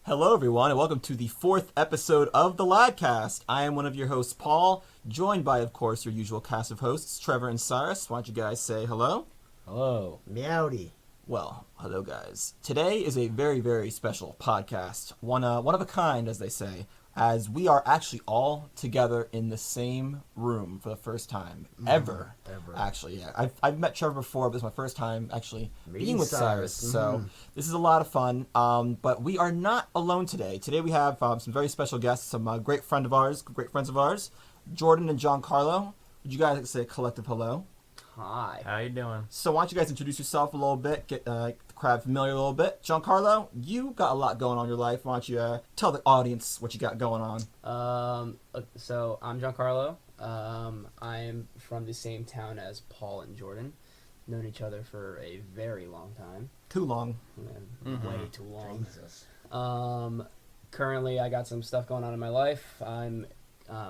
Hello, everyone, and welcome to the 4th episode of the Ladcast. I am one of your hosts, Paul, joined by, of course, your usual cast of hosts, Trevor and Cyrus. Why don't you guys say hello? Hello. Meowdy. Well, hello, guys. Today is a very, very special podcast, one of a kind, as they say, as we are actually all together in the same room for the first time ever. Actually, yeah. I've met Trevor before, but this is my first time actually being with Cyrus. So this is a lot of fun. But we are not alone today. Today we have some very special guests, some great friends of ours, Jourdan and Jeancarlo. Would you guys say a collective hello? Hi. How you doing? So why don't you guys introduce yourself a little bit, get the crowd familiar a little bit. Jeancarlo, you got a lot going on in your life. Why don't you tell the audience what you got going on? So I'm Jeancarlo. I am from the same town as Paul and Jourdan. Known each other for a very long time. Too long. Way too long. Jesus. Currently, I got some stuff going on in my life. I'm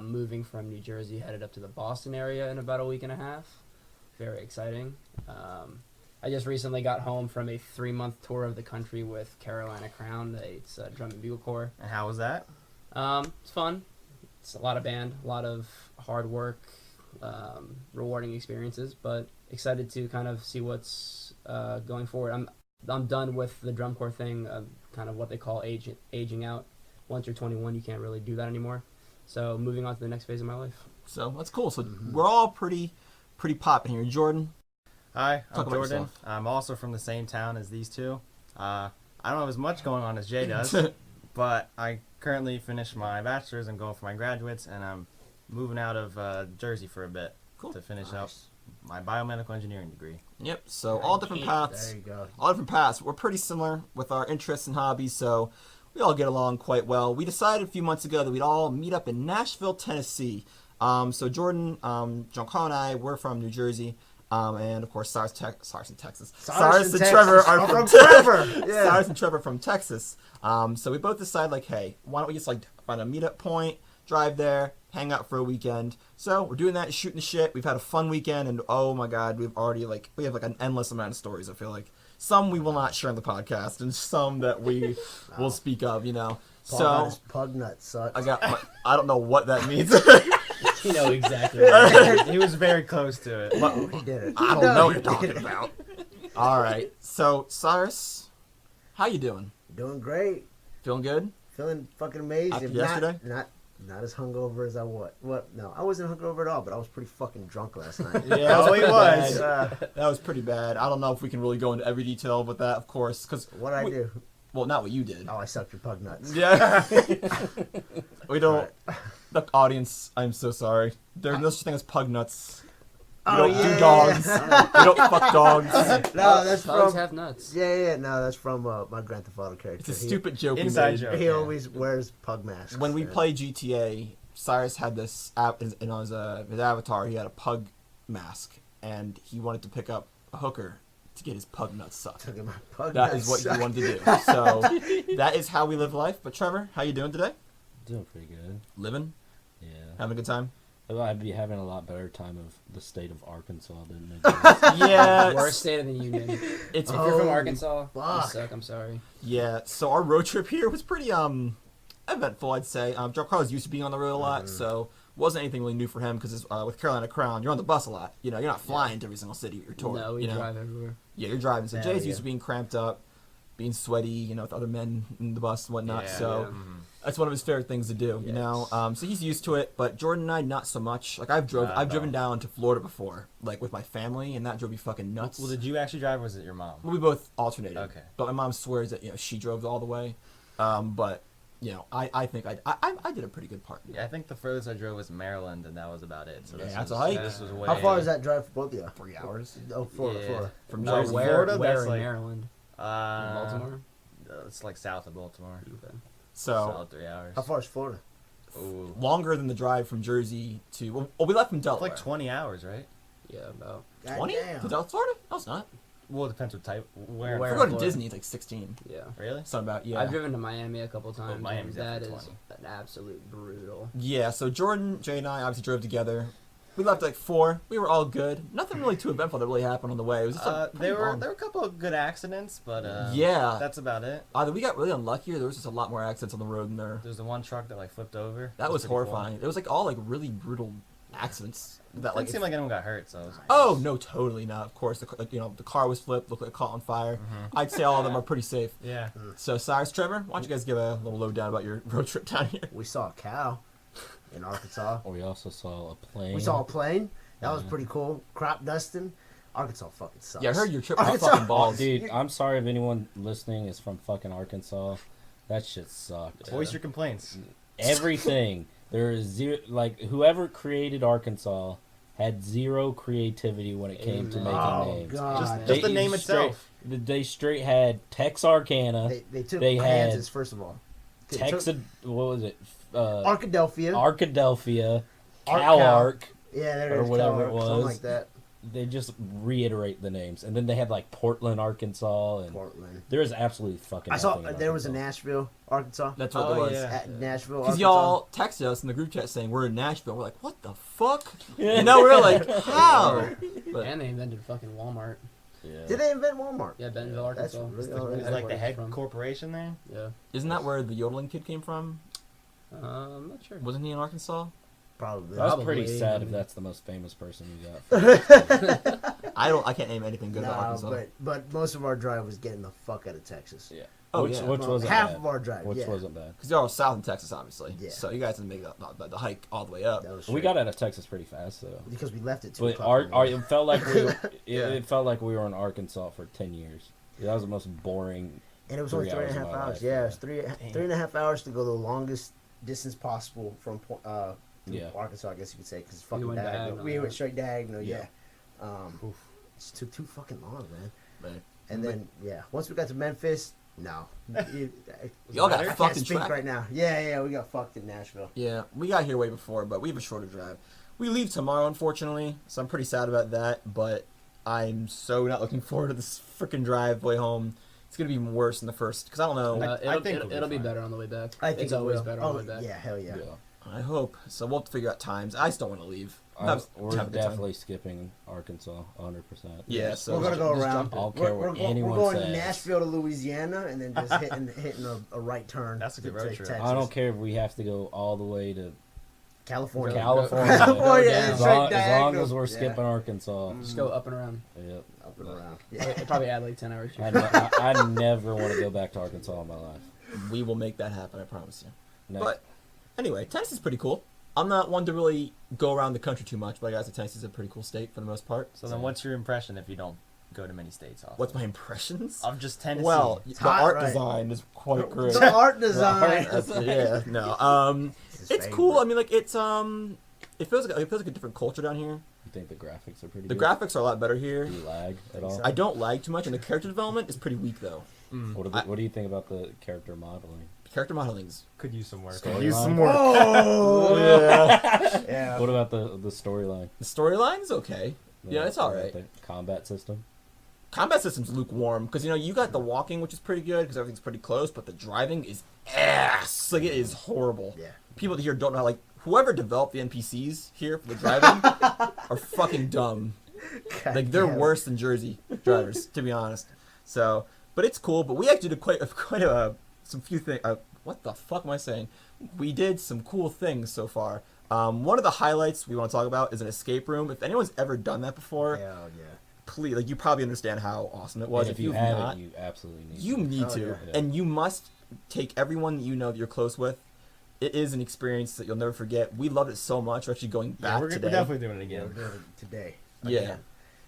moving from New Jersey, headed up to the Boston area in about a week and a half. Very exciting. I just recently got home from a 3-month tour of the country with Carolina Crown. It's a drum and bugle corps. And how was that? It's fun. It's a lot of band, a lot of hard work, rewarding experiences, but excited to kind of see what's going forward. I'm done with the drum corps thing, kind of what they call aging out. Once you're 21, you can't really do that anymore. So moving on to the next phase of my life. So that's cool. So we're all pretty popping here. Jourdan. Hi, I'm Talk about Jourdan. yourself. I'm also from the same town as these two. I don't have as much going on as Jay does, but I currently finished my bachelor's. I'm going for my graduates, and I'm moving out of Jersey for a bit to finish up my biomedical engineering degree. Yep. So all different paths. There you go. All different paths. We're pretty similar with our interests and hobbies, so we all get along quite well. We decided a few months ago that we'd all meet up in Nashville, Tennessee. So Jourdan, Jeancarlo, and I, we're from New Jersey. And of course, Cyrus in Texas. Cyrus and Trevor are from Trevor. Yeah. Cyrus and Trevor from Texas. So we both decide, like, hey, why don't we just find a meetup point, drive there, hang out for a weekend. So we're doing that, shooting the shit. We've had a fun weekend, and oh my god, we have an endless amount of stories. I feel like some we will not share on the podcast, and some that we will speak of. Paul So got his pug nut sucked. I don't know what that means. You know exactly what He was very close to it. He did it. I don't know what you're talking about. All right. So, Cyrus, how you doing? Doing great. Feeling good? Feeling fucking amazing. After yesterday? Not as hungover as I was. What? No, I wasn't hungover at all, but I was pretty fucking drunk last night. Yeah, Oh, he was. That was pretty bad. I don't know if we can really go into every detail with that, of course, because What'd I do? Well, not what you did. Oh, I sucked your pug nuts. Yeah. We don't. The audience, I'm so sorry. There's no such thing as pug nuts. We don't do dogs. We don't fuck dogs. No, that's Dogs from. have nuts. Yeah. No, that's from my Grand Theft Auto character. It's a stupid joke we Inside made. joke. He Yeah. always wears pug masks. When we play GTA, Cyrus had this app in his avatar. He had a pug mask, and he wanted to pick up a hooker to get his pug nuts sucked. Took my pug That nuts is what sucked. you wanted to do. So that is how we live life. But Trevor, how you doing today? Doing pretty good. Living? Yeah. Having a good time? Well, I'd be having a lot better time of the state of Arkansas than New Yeah. Worst state of the union. It's If you're from Oh, Arkansas, you fuck. suck. I'm sorry. yeah. So our road trip here was pretty eventful, I'd say. Jeancarlo's used to being on the road a lot, so wasn't anything really new for him because with Carolina Crown, you're on the bus a lot. You're not flying to every single city you're touring. No, we drive everywhere. Yeah, you're driving. So Hell Jay's yeah. used to being cramped up, being sweaty, with other men in the bus and whatnot. Yeah, so yeah. that's one of his favorite things to do, So he's used to it, but Jourdan and I not so much. Like I've driven down to Florida before, like with my family, and that drove me fucking nuts. Well, did you actually drive, or was it your mom? Well, we both alternated. Okay. But my mom swears that she drove all the way. But I think I did a pretty good part. Yeah, I think the furthest I drove was Maryland, and that was about it. So Yeah, this that's was, a hike. This was way. How far is that drive for both of you? 3 hours. Oh, Florida. Yeah. From No, Jersey. Florida, Where that's in like- Maryland? Baltimore? It's like south of Baltimore. Okay. So Solid 3 hours. How far is Florida? Ooh. longer than the drive from Jersey to. Well, we left from It's Delaware. like 20 hours, right? Yeah, about. 20 Goddamn. to Florida? No, it's not. Well, it depends what type. Where? If Where? we're going to Florida. Disney, it's like 16. Yeah. Really? Something about I've driven to Miami a couple times. Miami's and that is definitely an absolute brutal. Yeah, so Jourdan, Jay, and I obviously drove together. We left like 4. We were all good. Nothing really too eventful that really happened on the way. It was just there were a couple of good accidents, but yeah, that's about it. Either we got really unlucky, or there was just a lot more accidents on the road than there. There's the one truck that like flipped over. That was pretty horrifying. Cool. It was like all like really brutal accidents. That Didn't seem like anyone got hurt, so. Oh no, totally not. Of course, the car was flipped, looked like it caught on fire. Mm-hmm. I'd say all of them are pretty safe. Yeah. So Cyrus, Trevor, why don't you guys give a little lowdown about your road trip down here? We saw a cow in Arkansas. We also saw a plane. We saw a plane. That was pretty cool. Crop dusting. Arkansas fucking sucks. Yeah, I heard your trip Arkansas- fucking Oh, balls. dude, I'm sorry if anyone listening is from fucking Arkansas. That shit sucked. Voice your complaints. Everything. There is zero. Like, whoever created Arkansas had zero creativity when it came to making Oh, names. God. Just the They name straight- itself. They straight had Texarkana, They took They had Kansas, first of all. They took Texas. What was it? Arkadelphia. Arkadelphia, Arc CalArk. Yeah, there it or is. whatever it CalArk, Something was. like that. They just reiterate the names, and then they had like Portland, Arkansas, and Portland. there is absolutely fucking. I saw nothing in there was a Arkansas. Nashville, Arkansas. That's what Oh, it was. yeah. At Nashville, Because Arkansas. y'all texted us in the group chat saying we're in Nashville. We're like, what the fuck? You know, we're like, how? But And they invented fucking Walmart. Yeah. Did they invent Walmart? Yeah, Bentonville, That's Arkansas. really- That's It's It's like the head from. corporation there. Yeah. isn't that where the yodeling kid came from? I'm not sure. Wasn't he in Arkansas? Probably. That was pretty Probably. sad if that's the most famous person you got. I can't name anything good about Nah, Arkansas. but most of our drive was getting the fuck out of Texas. Yeah. Oh, which yeah. which Well, wasn't half bad. of our drive. Which yeah. wasn't bad. Because y'all are south in Texas, obviously. Yeah. So you guys didn't make the hike all the way up. That was We straight. got out of Texas pretty fast though. because we left at 2 But o'clock. in the morning. it felt like we were, Yeah. it felt like we were in Arkansas for 10 years. That was the most boring. And it was only 3 3.5 hours of my hours. life, Yeah, yeah. it was 3.5 hours to go the longest distance possible from Yeah. Arkansas, I guess you could say, because it's You fucking went diagonal. diagonal, We yeah. went straight diagonal, yeah. Yeah. It's too fucking long, man. Man. And then, yeah, once we got to Memphis, no. Y'all got I can't fucking speak track. right now. Yeah, we got fucked in Nashville. Yeah, we got here way before, but we have a shorter drive. We leave tomorrow, unfortunately, so I'm pretty sad about that, but I'm so not looking forward to this freaking drive way home. It's going to be even worse than the first, because I don't know. It'll, think it'll, we'll be it'll be fine. better on the way back. I think it's it always will. better Oh, on the way back. yeah, hell yeah. I hope. So we'll have to figure out times. I still want to leave. We're definitely skipping Arkansas 100%. Yeah, so We're gonna go just around. jump it. I don't care We're what go- anyone we're going says. Nashville to Louisiana and then just hitting a right turn. That's a good to road take trip. Texas. I don't care if we have to go all the way to California. California. California, down. as, straight long, as long diagonal. as we're Yeah. skipping Arkansas. Just go up and around. Yep. Up and around. It'll Yeah. probably add like 10 hours. I never want to go back to Arkansas in my life. we will make that happen, I promise you. Next. But anyway, Tennessee's pretty cool. I'm not one to really go around the country too much, but I guess Tennessee's a pretty cool state for the most part. So then, what's your impression if you don't go to many states? Often? What's my impressions? of just Tennessee? Well, the hot, art right? design is quite great. The art design. Yeah, no. His It's favorite. cool. I mean, like it's it feels like a different culture down here. You think the graphics are pretty The good? graphics are a lot better Do here. you lag at all? I don't lag too much, and the character development is pretty weak though. What do you think about the character modeling? Character modeling's Could use some work. Storyline? use some work. Oh, Yeah. yeah. What about the storyline? The storyline's okay. Yeah, it's all right. The combat system. Combat system's lukewarm because you got the walking, which is pretty good because everything's pretty close, but the driving is ass. Like it is horrible. Yeah. People here don't know. Like whoever developed the NPCs here for the driving are fucking dumb. God Like they're damn. worse than Jersey drivers, to be honest. So, but it's cool. But we actually did quite some few things. What the fuck am I saying? We did some cool things so far. One of the highlights we want to talk about is an escape room. If anyone's ever done that before, Hell yeah. please, you probably understand how awesome it was. And if you you've haven't, not, you absolutely need you to. need Oh, to, yeah. and you must take everyone that you know that you're close with. It is an experience that you'll never forget. We loved it so much. We're actually going back Yeah, we're today. definitely doing it Yeah, again. we're doing it today. Yeah. Again.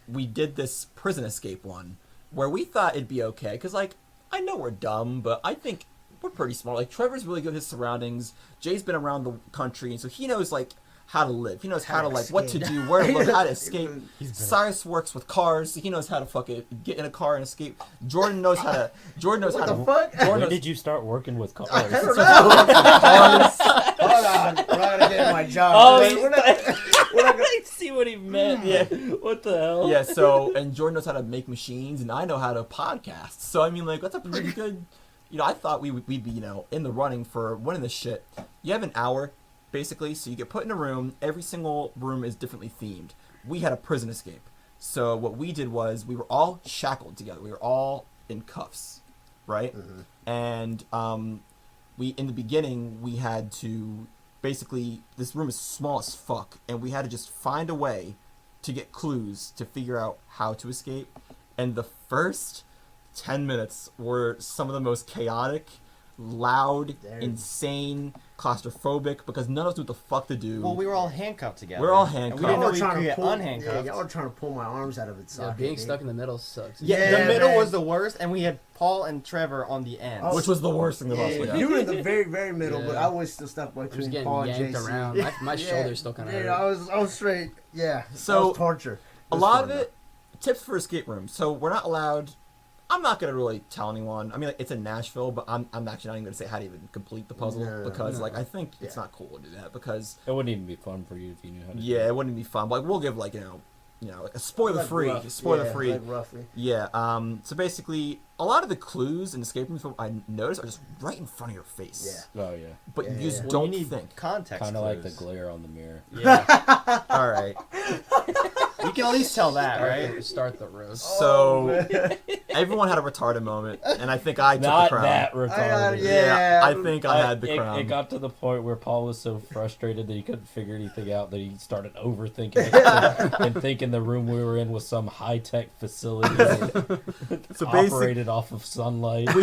We did this prison escape one where we thought it'd be okay because, like, I know we're dumb, but I think we're pretty smart. Like, Trevor's really good at his surroundings. Jay's been around the country, and so he knows, like, how to live. He knows how to, like, what to do, where to look, how to escape. Cyrus works with cars. So he knows how to fucking get in a car and escape. Jordan knows how to. What the fuck? When did you start working with cars? I don't know. Hold on. We're not gonna get my job. Oh, We're not gonna- I see what he meant. Yeah. What the hell? Yeah, so, and Jordan knows how to make machines, and I know how to podcast. So, I mean, like, that's a pretty good, I thought we'd be, in the running for winning this shit. You have an hour basically. So you get put in a room. Every single room is differently themed. We had a prison escape. So what we did was we were all shackled together. We were all in cuffs, right? And we in the beginning we had to basically, this room is small as fuck, and we had to just find a way to get clues to figure out how to escape. And the first 10 minutes were some of the most chaotic, loud, insane, claustrophobic, because none of us knew what the fuck to do. Well, we were all handcuffed together. We're all handcuffed. And we didn't know Y'all we were could trying get to pull, unhandcuffed. y'all were trying to pull my arms out of its Yeah, socket. being dude. stuck in the middle sucks. Yeah, Yeah, the middle man. was the worst, and we had Paul and Trevor on the end. Oh, which was the worst thing to possibly You happen. were in the very, very middle, but Yeah. I was still stuck I was between getting Paul and yanked JC. around. My shoulder's still kind of Yeah, hurt. I was straight. Yeah. So, that was torture. A It was lot fun, of it, tips for escape rooms. So we're not allowed. I'm not gonna really tell anyone. I mean, like, it's in Nashville, but I'm actually not even gonna say how to even complete the puzzle No, because, no. like, I think it's Yeah. not cool to do that because It wouldn't even be fun for you if you knew how to. yeah, it wouldn't be fun. But, like, we'll give like like a spoiler free, Yeah, like roughly. Yeah. So basically, a lot of the clues in escape rooms I noticed are just right in front of your face. Yeah. Oh yeah. But Yeah, you just yeah. Well, don't you need think. context. Kind of like the clues. glare on the mirror. Yeah, All right. you can at least tell that, right? Start the roast. So everyone had a retarded moment, and I think I took Not the crown. that retarded. yeah. I think I had the crown. It got to the point where Paul was so frustrated that he couldn't figure anything out that he started overthinking it and thinking the room we were in was some high-tech facility So operated off of sunlight. we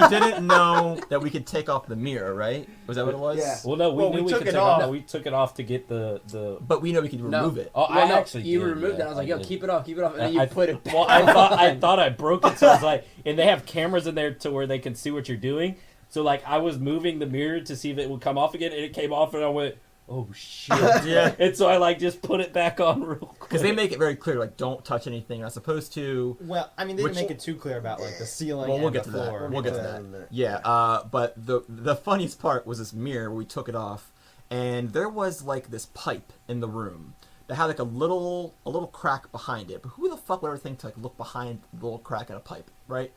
didn't know that we could take off the mirror, right? Was that what it was? Yeah. Well, no, we Well, knew we we took could it take it off. off. We took it off to get the. But we know we could remove it. Oh, Well, I no, actually you did, removed yeah, it. I was like, yo, did. keep it off, and then you put it back. Well, I thought I broke it, so I was like, and they have cameras in there to where they can see what you're doing. So like, I was moving the mirror to see if it would come off again, and it came off, and I went, "Oh shit!" Yeah. And so I like just put it back on real quick. Because they make it very clear, like, don't touch anything you're not supposed to. Well, I mean, they didn't Which- make it too clear about like the ceiling Well, we'll and get the to that. floor. We'll get to Yeah. that. Yeah. But the funniest part was this mirror where we took it off, and there was like this pipe in the room that had like a little crack behind it. But who the fuck would ever think to like look behind the little crack in a pipe, right?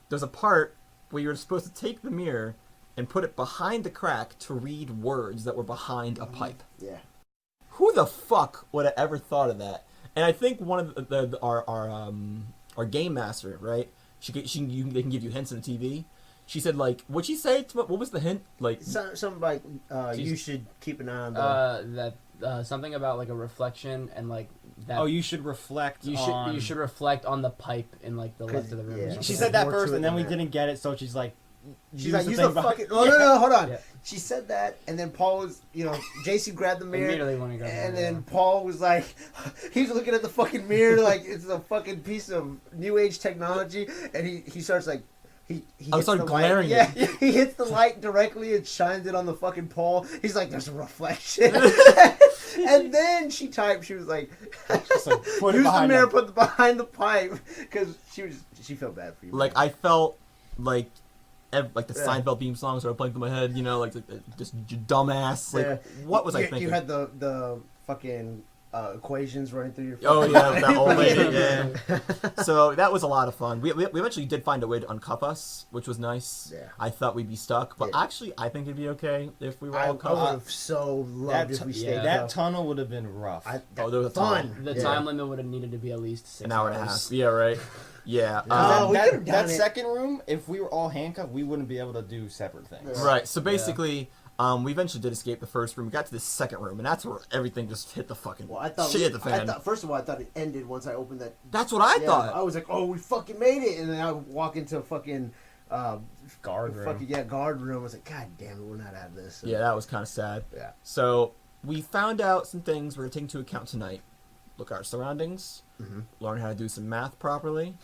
There's a part where you're supposed to take the mirror and put it behind the crack to read words that were behind a pipe. Yeah. Who the fuck would have ever thought of that? And I think one of our game master, right? They can give you hints on the TV. She said, like, what'd she say? What was the hint? Like, Something like She's- you should keep an eye on the. Something about like a reflection and like that. Oh, you should reflect. you should reflect on the pipe in like the left of the room. or yeah. something. She Yeah. said that More to first, it and then than we that. didn't get it, so she's like, She's like, use thing the behind- fucking. No, hold on. Yeah. She said that, and then Paul was, JC grabbed the mirror, Immediately want to grab and the then mirror. Paul was like, he's looking at the fucking mirror like it's a fucking piece of new age technology, and he starts like. He I hits started the glaring light. it. Yeah, he hits the light directly and shines it on the fucking pole. He's like, "There's a reflection," and then she typed. She was like, Just like, put it "Use the behind mirror, them. put it behind the pipe," because she felt bad for you. like man. I felt like the Yeah. Seinfeld theme song started playing through my head. Like just dumbass. Like, Yeah. what was I you, thinking? You had the fucking equations running through your. Oh fucking yeah, mind. that old lady. Yeah. So that was a lot of fun. We eventually did find a way to uncuff us, which was nice. Yeah. I thought we'd be stuck, but Yeah. actually I think it'd be okay if we were I all would cuffed. have so loved That, if we stayed. yeah. that cuffed. tunnel would have been rough. Oh, there was a fun. tunnel. The Yeah. time limit would have needed to be at least 6 An hour and a half. hours. Yeah, right. Yeah. Oh, we could've done that it. second room, if we were all handcuffed, we wouldn't be able to do separate things. Yeah. Right. So basically, we eventually did escape the first room. We got to the second room, and that's where everything just hit the fucking Well, I thought shit hit the fan. first of all, I thought it ended once I opened that. That's what I Yeah, thought. I was like, "Oh, we fucking made it!" And then I walk into a fucking Guard room. fucking guard room. I was like, "God damn it, we're not out of this." Yeah, that was kind of sad. Yeah. So we found out some things we're gonna take into account tonight. Look at our surroundings. Mhm. Learn how to do some math properly.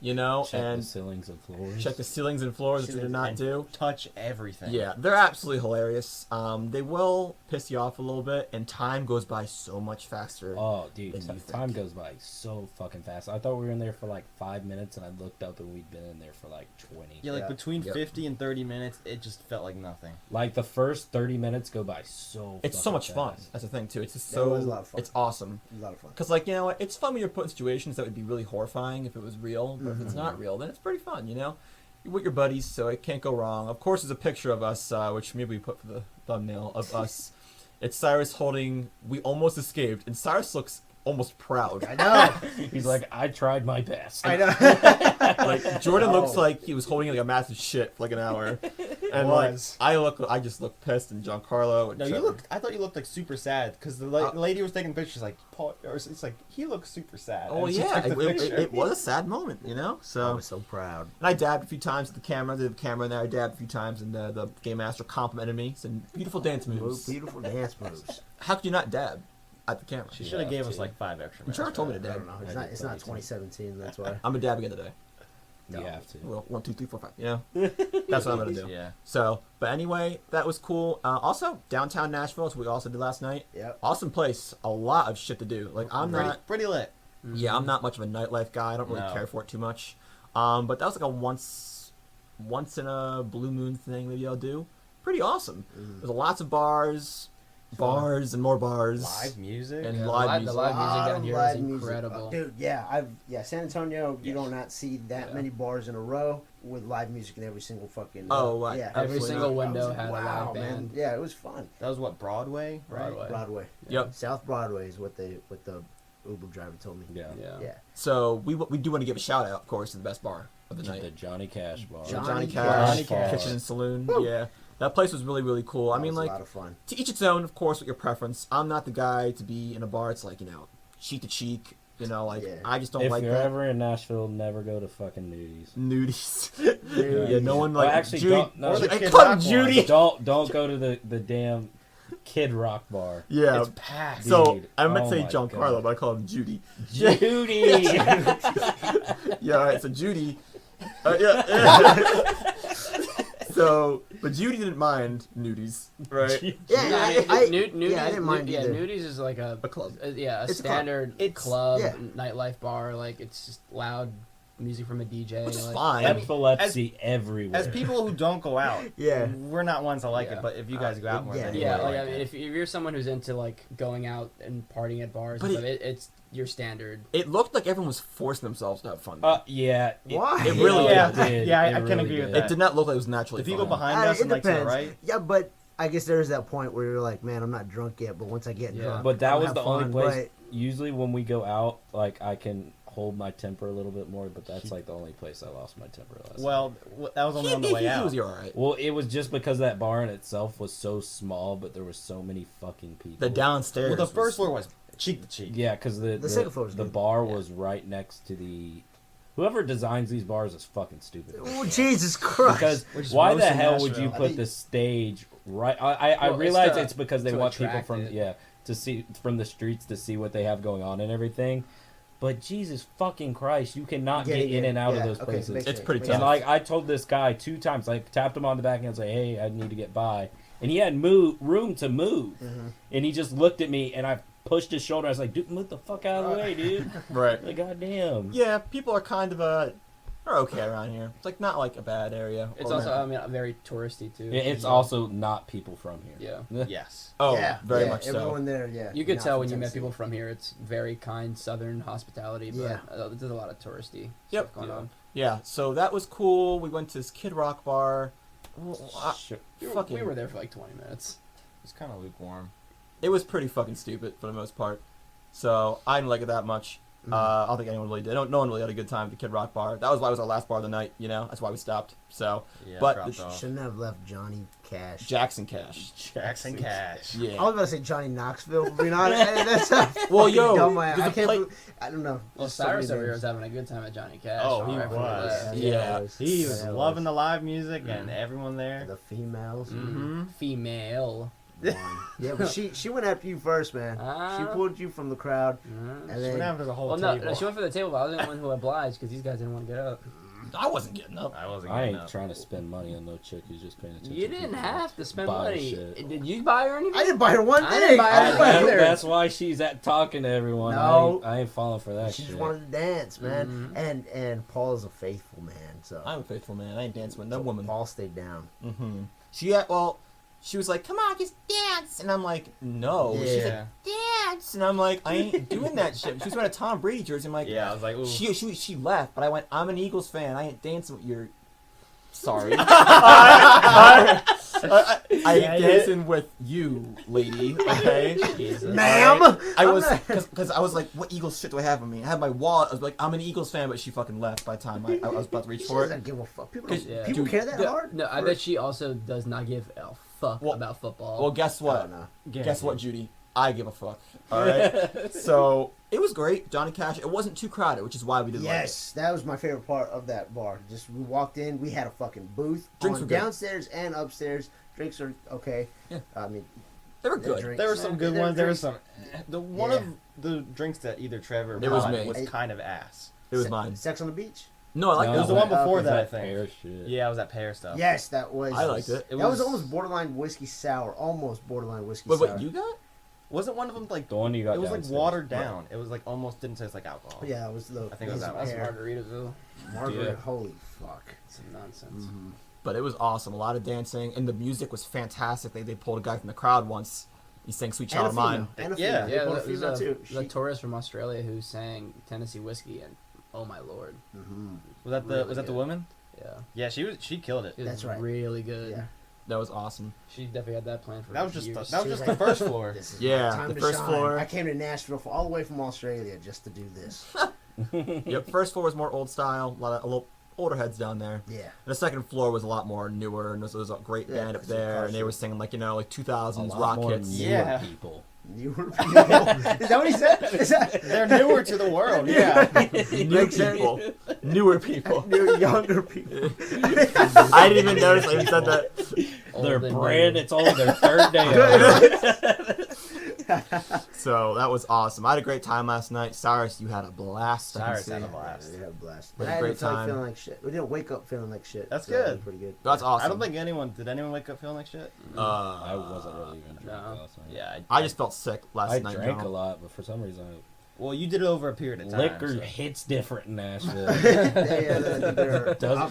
Check Check the and ceilings and floors. check the ceilings and floors, which we did not And do. touch everything. Yeah, they're absolutely hilarious. They will piss you off a little bit, and time goes by so much faster. Oh, dude, than you time think. goes by so fucking fast. I thought we were in there for like 5 minutes, and I looked up and we'd been in there for like 20. Yeah, like Yeah. between Yep. 50 and 30 minutes, it just felt like nothing. Like the first 30 minutes go by so. It's so fucking much fun. fast. That's the thing too. It's just Yeah, it so. was a lot of fun. It's awesome. It was a lot of fun. Cause like what, it's fun when you're put in situations that would be really horrifying if it was real, but if it's Mhm. not real, then it's pretty fun. You're with your buddies, so it can't go wrong. Of course, there's a picture of us, which maybe we put for the thumbnail of us It's Cyrus holding We Almost Escaped, and Cyrus looks almost proud. I know. He's like, I tried my best. I know. Like Jordan looks like he was holding like a massive shit for like an hour, and like I just look pissed, and Jeancarlo. And No, Trevor. you looked. I thought you looked like super sad because the lady was taking pictures. Like, Paul, or it's like he looks super sad. Oh and she yeah, took the picture. it was a sad moment, you know. I So was so proud. and I dabbed a few times at the camera. There's a camera in there. I dabbed a few times, and the game master complimented me. Said beautiful dance moves. Beautiful dance moves. How could you not dab at the camera? She should have gave us like 5 extra minutes. Trevor told me to I dab. don't know. It's not 2017. That's why. I'm a dab again today. You have to. Well, 1, 2, 3, 4, 5. You know, that's what I'm gonna do. Yeah. So, but anyway, that was cool. Also, downtown Nashville, which we also did last night. Yep. Awesome place. A lot of shit to do. Like I'm not. Pretty lit. Yeah, I'm not much of a nightlife guy. I don't really No. care for it too much. But that was like a once in a blue moon thing. Maybe I'll do. Pretty awesome. There's lots of bars and more bars. Live music. And Yeah, live the music. live music Lot down of here live is music. incredible. Dude, yeah, San Antonio, you do not see that Yeah. many bars in a row with live music in every single fucking. Oh, right. yeah, Every Absolutely single not. I window was like, had a wow, live man. band. Yeah, it was fun. That was what, Broadway? Right? Broadway. Broadway. Yep. South Broadway is what the Uber driver told me. Yeah. Yeah. Yeah. So we do want to give a shout out, of course, to the best bar of the The night. Johnny Cash bar. Johnny Cash, Cash. Kitchen and Saloon. Yeah, that place was really, really cool. I That mean, was like, a lot of fun. to each its own, of course, with your preference. I'm not the guy to be in a bar. It's like, you know, cheek to cheek. You know, like Yeah. I just don't If like you're that. ever in Nashville, never go to fucking nudies. Nudies. Yeah, no one like Well, actually, Judy. don't- no. Or the I Kid call him Rock Judy. don't go to the damn Kid Rock bar. Yeah. It's packed. So Dude, I meant to oh say my Jeancarlo, God. but I call him Judy. Judy. Yeah, all right. So Judy. Yeah. So, but Judy didn't mind nudies, right? Yeah, I Nudies, yeah, I didn't mind yeah, either. Nudies is like a club. a It's a club. standard It's- club yeah. nightlife bar. Like it's just loud music from a DJ. Which is like, fine. Epilepsy everywhere. As people who don't go out, Yeah. we're not ones that like Yeah. it. But if you guys go out more, yeah, then Yeah, you like like I mean, it. if you're someone who's into like going out and partying at bars, But and stuff, it's your standard. It looked like everyone was forcing themselves to have fun. Yeah. Why? It really Yeah. did. Yeah, I It can really agree with did. It that. did not look like it was naturally The people fun. behind us It and like to the depends. right. Yeah, but I guess there's that point where you're like, man, I'm not drunk yet, but once I get Yeah. drunk, But that I'll was have the only fun, place. Usually when we go out, like I can hold my temper a little bit more, but that's like the only place I lost my temper last. Well, that was only on the way He out. was alright. Well, it was just because that bar in itself was so small, but there were so many fucking people. The downstairs. Well, the was- first floor was cheek to cheek. Yeah, because The second floor was the good. bar Yeah. was right next to the. Whoever designs these bars is fucking stupid. Oh, Jesus Christ. Because Which is why most the in hell would you Nashville. put the stage right? I Well, realize it's to- it's because they to want people attract from it. to see from the streets to see what they have going on and everything. But Jesus fucking Christ, you cannot get in and out of those places. make It's sure- pretty make tough. And like I told this guy 2 times, like tapped him on the back and was like, "Hey, I need to get by," and he had room to move, and he just looked at me, and I pushed his shoulder. I was like, "Dude, move the fuck out of the way, dude!" Right. Like, goddamn. Yeah, people are kind of are okay around here. It's like not like a bad area. It's or also, not- I mean, very touristy too. Yeah, it's also not people from here. Yeah. Yes. oh, yeah, very yeah, much so. everyone there, yeah. You could not tell from when you met Tennessee. people from here. It's very kind Southern hospitality, but Yeah. there's a lot of touristy Yep. stuff going on. Yeah, so that was cool. We went to this Kid Rock bar. Sure. Fucking- We were there for like 20 minutes. It's kind of lukewarm. It was pretty fucking stupid for the most part. So I didn't like it that much. I don't think anyone really did. No one really had a good time at the Kid Rock bar. That was why it was our last bar of the night. You know, that's why we stopped. So Yeah, But dropped the off. Shouldn't have left Johnny Cash. Jackson Cash. Jackson Cash. I Yeah. was about to say Johnny Knoxville, but you're not. That's Well, yo, dumb, I there's a can't. pla- I don't know. Well, Just so Cyrus many over here names. was having a good time at Johnny Cash. Oh, he right before was. left. Yeah. it was. He was Yeah, it loving the live music and everyone there. the females. Mm-hmm. Female. Yeah, but she went after you first, man. She pulled you from the crowd, and What then happened to the whole Well, table? no, she went for the table, but I was the one who obliged because these guys didn't want to get up. I wasn't getting up. I wasn't I getting ain't up. trying to spend money on no chick who's just paying attention. You to didn't me. have to spend Buy money. shit. Did you buy her anything? I didn't buy her one I thing. didn't buy her didn't buy anything. her. That's why she's at talking to everyone. No. I ain't falling for that She shit. just wanted to dance, man. And Paul is a faithful man, so I'm a faithful man. I ain't dancing with no woman. Paul stayed down. Mm-hmm. She was like, "Come on, just dance," and I'm like, "No." She's like, Yeah. "Dance," and I'm like, "I ain't doing that shit." She was wearing a Tom Brady jersey. I'm like, Yeah, I was like, ooh. She left, but I went, "I'm an Eagles fan. I ain't dancing with your." Sorry. I I Yeah, dancing with you, lady. Okay, Jesus. Ma'am. I was because I was like, what Eagles shit do I have on me? I had my wallet. I was like, I'm an Eagles fan, but she fucking left by the time I was about to reach She for doesn't it. give a fuck. People, Yeah. people Dude, care that hard. No, I bet she also does not give a fuck Well- about football. Well, guess Oh, what? no. Guess what, Judy? I give a fuck. All right. So it was great, Johnny Cash. It wasn't too crowded, which is why we did Yes, that was my favorite part of that bar. Just we walked in, we had a fucking booth Drinks on were good. downstairs and upstairs. Drinks are okay. Yeah. I mean, like it. They were they're good. drinks. There were some good They're ones. There were drinks. some. The one Yeah. of the drinks that either Trevor It was bought me. was kind of ass. It was mine. Sex on the Beach. No, I like No, It was that the one one. before Okay. that, I That think. pear shit. Yeah, it was that pear stuff. Yes, that was. I liked it. That was almost borderline whiskey sour. Almost borderline whiskey Wait, sour. what you got? Wasn't one of them like? The one you got It was like downstairs. watered down. It was like almost didn't taste like alcohol. Yeah, it was the. I think it was that That's one. Margaritaville. Margaret. Yeah. Holy fuck. Some nonsense. But it was awesome. A lot of dancing, and the music was fantastic. They pulled a guy from the crowd once. He sang "Sweet And a Child of Mine." female. And a Yeah. female. Yeah, They pulled a there's female too. a tourist from Australia who sang Tennessee Whiskey, and oh my lord, Was that the Really Was that the good. woman? yeah, Yeah, she killed it. it was That's right. really good. Yeah. That was awesome. She definitely had that planned for That was just years. that was just the first floor. This is Yeah, my time the to first shine. floor. I came to Nashville all the way from Australia just to do this. Yep. First floor was more old style. A little older heads down there. Yeah. And the second floor was a lot more newer, and there was a great Yeah, band up because of there, and they Carson. were singing like like A 2000s lot rock more hits. newer Yeah. people. Newer people. Is that what he said? Is that They're newer to the world. Yeah. New people, newer people. new, younger people? I didn't even notice I even said that. Their Old and brand, new. it's only their third day. So that was awesome. I had a great time last night. Cyrus, you had a blast. I can Cyrus see. had a blast. Yeah, we had a blast. We had a I great didn't feel like time. feeling like shit. We didn't wake up feeling like shit. That's so that was good. pretty good. That's awesome. I don't think did anyone wake up feeling like shit? I wasn't really even drunk No. last night. Yeah. I just felt sick last I night. in drank a general. lot, but for some reason, Well, you did it over a period of time. liquor so- hits different in Nashville. Doesn't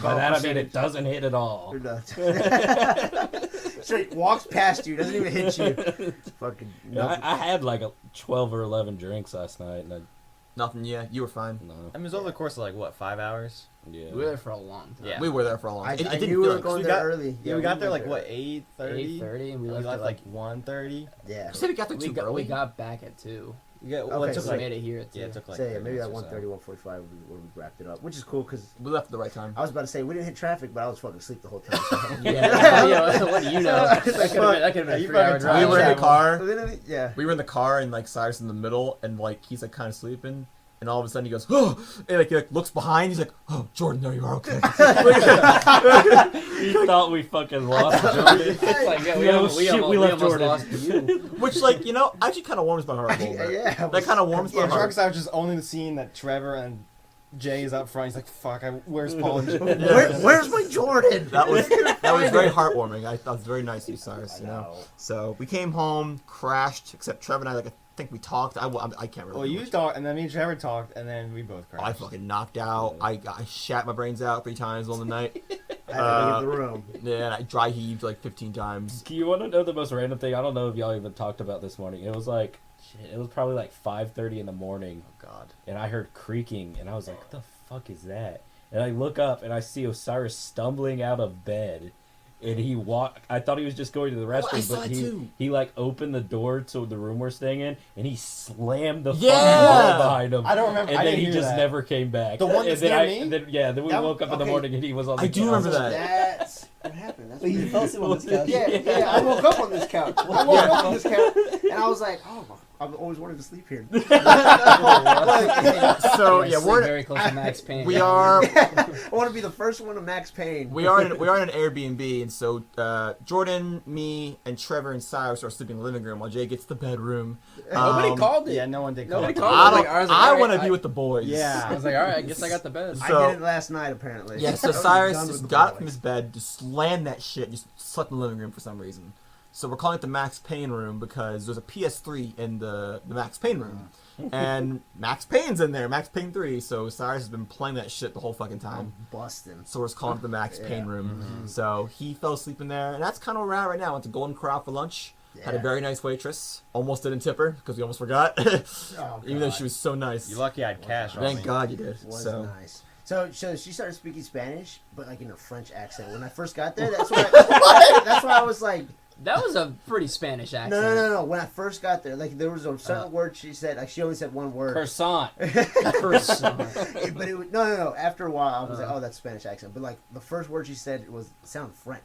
By that I mean it doesn't hit at all. Straight walks past you, doesn't even hit you. Fucking. Yeah, I had like 12 or 11 drinks last night, and Nothing. Yeah, you were fine. no, I mean, it was over the course of like what, 5 hours? yeah. We were there for a long time. Yeah. We were there for a long I, time. I It didn't knew we feel were like going we there got- early. Yeah, we got there like went what, 8:30? 8:30, and we We left left at like 1:30. Yeah. You said it got there we too got, early. we got back at 2. Yeah, well, Okay, it took so We like made it here at 2. yeah, it took like Say 30 maybe at minutes or so. 1:30, 1:45 when we wrapped it up, which is cool because We left at the right time. I was about to say we didn't hit traffic, but I was fucking asleep the whole time. So. Yeah, what do you know? That It's like, could have been a you 3-hour fucking drive. We were in the car. Literally, yeah. We were in the car, and like Cyrus in the middle, and like he's like kind of sleeping, and all of a sudden he goes, "Oh!" And like he like, looks behind. He's like, "Oh, Jordan, no, you are okay." You thought we fucking lost Jordan. It's like, yeah, No shit, we left almost Jordan. lost to you. Which like actually kind of warms my heart a little bit. Yeah, That kind of warms my Yeah, heart. Sharks I was just owning the scene that Trevor and Jay is up front. He's like, "Fuck, where's Paul and Jay?" Where's my Jordan? That was very heartwarming. I thought it was very nice of you, Cyrus. You know. So we came home, crashed. Except Trevor and I, like I think we talked. I can't remember. Well, you much. talked, and then me and Trevor talked, and then we both crashed. I fucking knocked out. I shat my brains out 3 times on the night. I had to leave the room. Yeah, and I dry heaved like 15 times. You want to know the most random thing? I don't know if y'all even talked about this morning. It was like, shit, it was probably like 5:30 in the morning, Oh God. and I heard creaking, and I was like, what the fuck is that? And I look up, and I see Osiris stumbling out of bed, and he walked. I thought he was just going to the I restroom, saw but it too. he like opened the door to the room we're staying in, and he slammed the Yeah! fucking door behind him. I don't remember. And I then didn't he hear just that. never came back. The one And that's then near me? And then, yeah, then we That- woke up in the okay. morning, and he was on the I do couch. remember that. That's what happened. That's You fell asleep on this couch. Yeah, I woke up on this couch. I woke up on this couch, and I was like, oh, I've always wanted to sleep here. So I yeah, sleep we're very close to Max Payne. we are I want to be the first one to Max Payne. we are in an Airbnb, and so Jordan, me, and Trevor and Cyrus are sleeping in the living room while Jay gets the bedroom. Nobody called it. Yeah, no one did call. Nobody it. called I it. I was like, I all right, want to be with the boys. Yeah. I was like, all right, I guess I got the bed. I So- did it last night, apparently. Yeah, so I was Cyrus done just with the got up boys. from his bed, just slammed that shit, just slept in the living room for some reason. So we're calling it the Max Payne room because there's a PS3 in the Max Payne room. And Max Payne's in there, Max Payne 3, so Cyrus has been playing that shit the whole fucking time. I'm busting. So we're just calling it the Max Yeah. Payne room. So he fell asleep in there, and that's kind of where we're at right now. Went to Golden Corral for lunch. Had a Yeah. very nice waitress. Almost didn't tip her because we almost forgot. Oh, Even though God. she was so nice. You're lucky I had cash on Thank me. God you did. Was So nice. So she started speaking Spanish, but like in a French accent. When I first got there, that's why I was like, That was a pretty Spanish accent. no. When I first got there, like there was a certain word she said. Like she only said one word. Croissant. Croissant. But it was, no. After a while, I was like, oh, that's Spanish accent. But like the first word she said it sounded French.